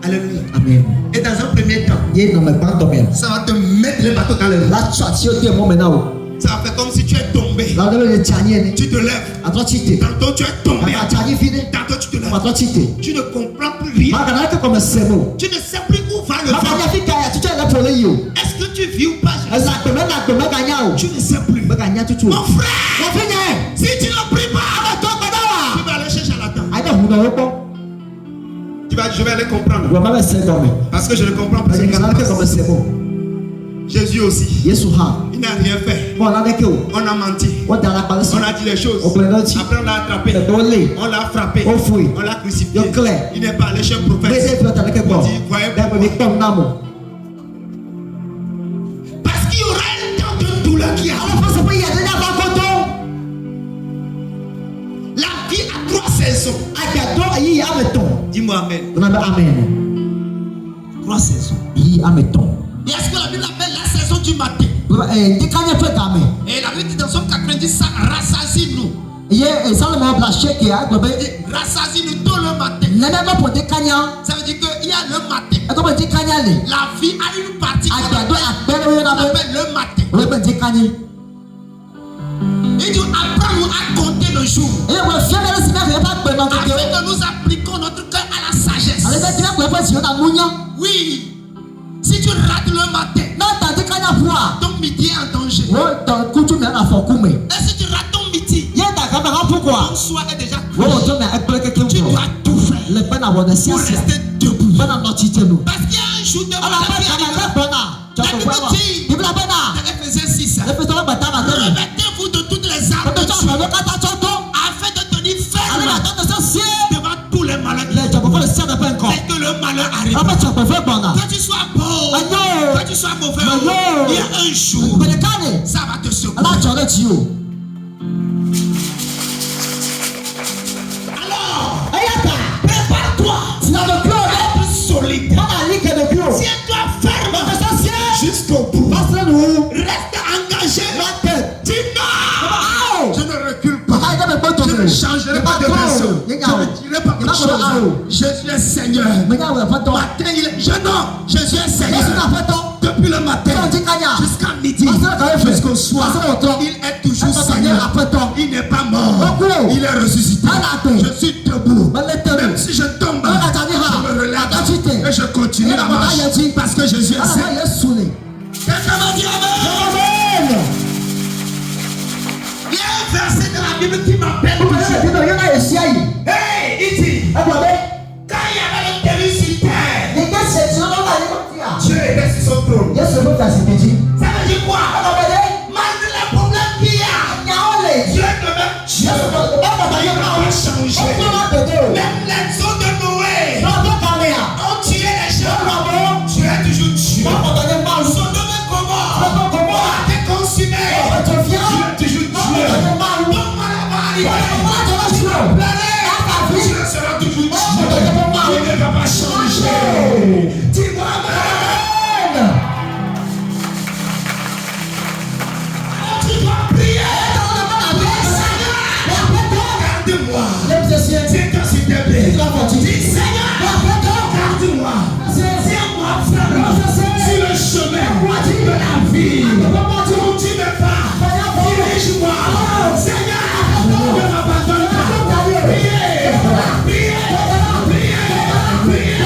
Alléluia. Amen. Et dans un premier temps, Il est dans mes pas tombé. ça va te mettre les bateaux dans les roues. Là, tu as tiré un moment maintenant. Ça va faire comme si tu es tombé. Là, le tchanier. Tu te lèves. À toi, tu t'es. Tantôt tu es tombé. À tchanier fini. Tantôt tu te À lèves. toi, tu t'es. Tu ne comprends plus rien. Ma canal comme c'est bon. Tu ne sais plus où va le Ma vent. canal fait qu'il tu es là pour les yo. Est-ce que tu vis ou pas? Je ne sais Exactement, exactement, gagnant. Tu ne sais plus. Ma gagnant tout tout. Mon frère, Mon frère. si tu ne pries pas, Toi, tu vas aller chercher à la table. Aïe, on a un peu. je vais les comprendre. Parce que je le comprends plus. Jésus aussi. Il n'a rien fait. On a menti. On a dit les choses. Après on l'a attrapé. On l'a frappé. On l'a crucifié. Il n'est pas allé chez le prophète. On dit, croyez pas. Parce qu'il y aura un temps de douleur qui arrive. La vie a 3 saisons. Dis-moi amen. 3 saisons. Et est-ce que la Bible appelle la saison du matin? Et la Bible dit dans Somme 90, ça rassasie-nous. Rassasie-nous tôt le matin. Ça veut dire qu'il y a le matin. La vie a une partie qu'on appelle le matin. Il dit apprends-nous à compter le jour. Afin que nous appliquons notre cœur à la sagesse. Oui. Si tu rates le matin, ton midi est en danger. Et si tu rates ton midi, ton soir est déjà cuit. Tu dois tout faire pour rester debout. Parce qu'il y a un jour de la Bible dit, dans Ephésiens 6, revêtez-vous de toutes les armes de Dieu afin de tenir ferme devant tous les malades. Dès que le malheur arrive, que tu sois beau, que tu sois mauvais, il y a un jour, ça va te secouer. Alors, prépare-toi être solide. Tiens-toi ferme jusqu'au bout. Reste engagé. Dis non. Je ne recule pas. Je ne changerai pas de version. Je ne dirai pas quelque chose. Jésus est Seigneur. Matin, Jésus est Seigneur. Depuis le matin jusqu'à midi, jusqu'au soir, il est toujours Seigneur. Il n'est pas mort. Il est ressuscité. Je suis debout. Même si je tombe, je me relève et je continue la marche. Parce que Jésus est Seigneur. Quelqu'un m'a dit amen. Il y a un verset de la Bible qui m'appelle toujours. Hey, il dit, quand il y avait le terrible sur terre, Dieu était sur son trône. Ça veut dire quoi? Malgré les problèmes qu'il y a, Dieu demeure Dieu. Il n'a pas changé. Même les eaux de Noé ont tué les gens. Dieu est toujours Dieu. Sodome et Gomorrhe a été consumé. Dieu est toujours Dieu. Donc tu vas pleurer. Dieu sera toujours Dieu. Il ne va pas changer. Dis-moi amen. Tu dois prier. Garde-moi. Tiens-toi s'il te plaît. Dis Seigneur, garde-moi. Tiens-moi ferme sur le chemin de la vie. Continue pas. Dirige-moi. Seigneur, ne m'abandonne pas. Priez. Priez. Priez. Priez.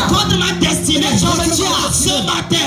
contre ma destinée, ce matin, Seigneur, ce matin,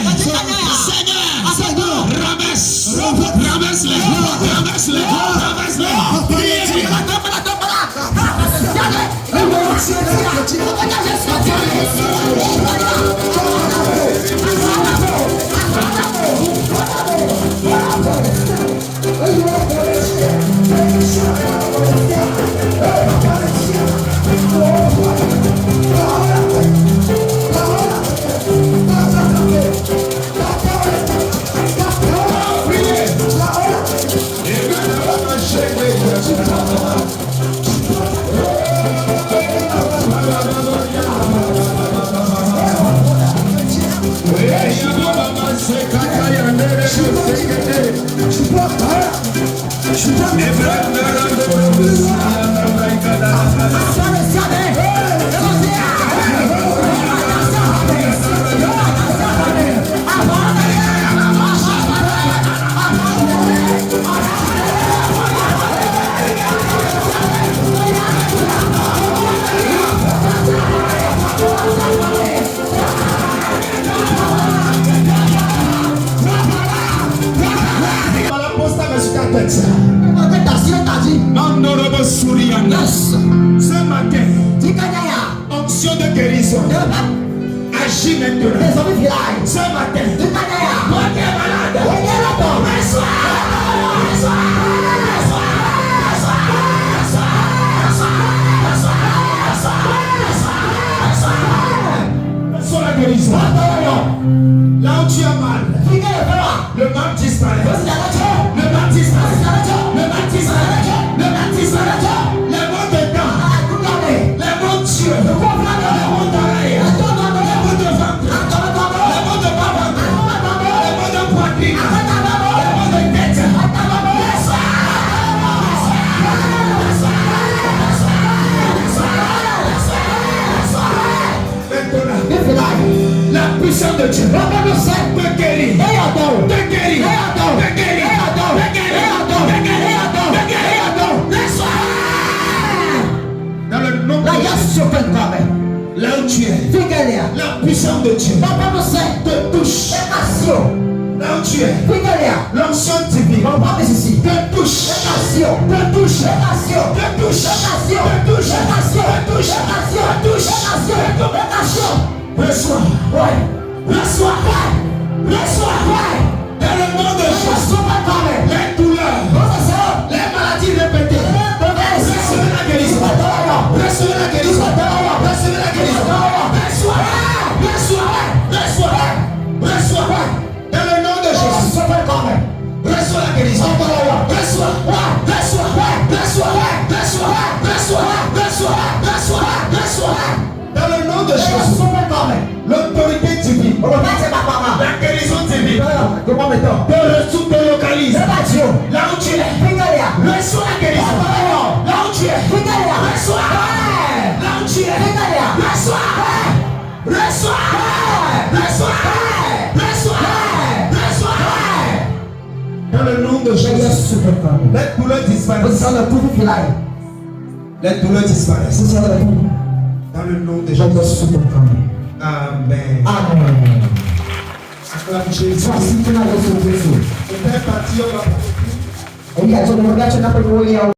onction de guérison. Agis maintenant. Ce matin, toi qui es malade, reçois la guérison. Là où tu as mal, le mal disparaît. Le mal disparaît. Le mal disparaît. Le mal disparaît. Les mots de dents, les mots de Dieu, les mots d'oreille, les mots de ventre, les mots de bas, les mots de poitrine, les mots de tête. Maintenant, la puissance de Dieu te guérit, te guérit, te guérit. Dans le nom de Jésus, là où tu es, la puissance de Dieu te touche. Là où tu es, l'onction divine te touche. Te touche. Te touche. Te touche. Reçois. Dans le nom de Jésus, les douleurs, les maladies répétées, recevez la guérison. Recevez la guérison. Recevez la guérison. Reçois. Dans le nom de Jésus, reçois la guérison. Reçois. Dans le nom de Jésus, l'autorité divine, la guérison divine, te localise. Là où tu es, reçois la guérison. Là où tu es, reçois. Là où tu es, reçois. Dans le nom de Jésus, les douleurs disparaissent. Les douleurs disparaissent. Dans le nom de Jésus. Amen. Acclame Jésus. Peut-être partir, on va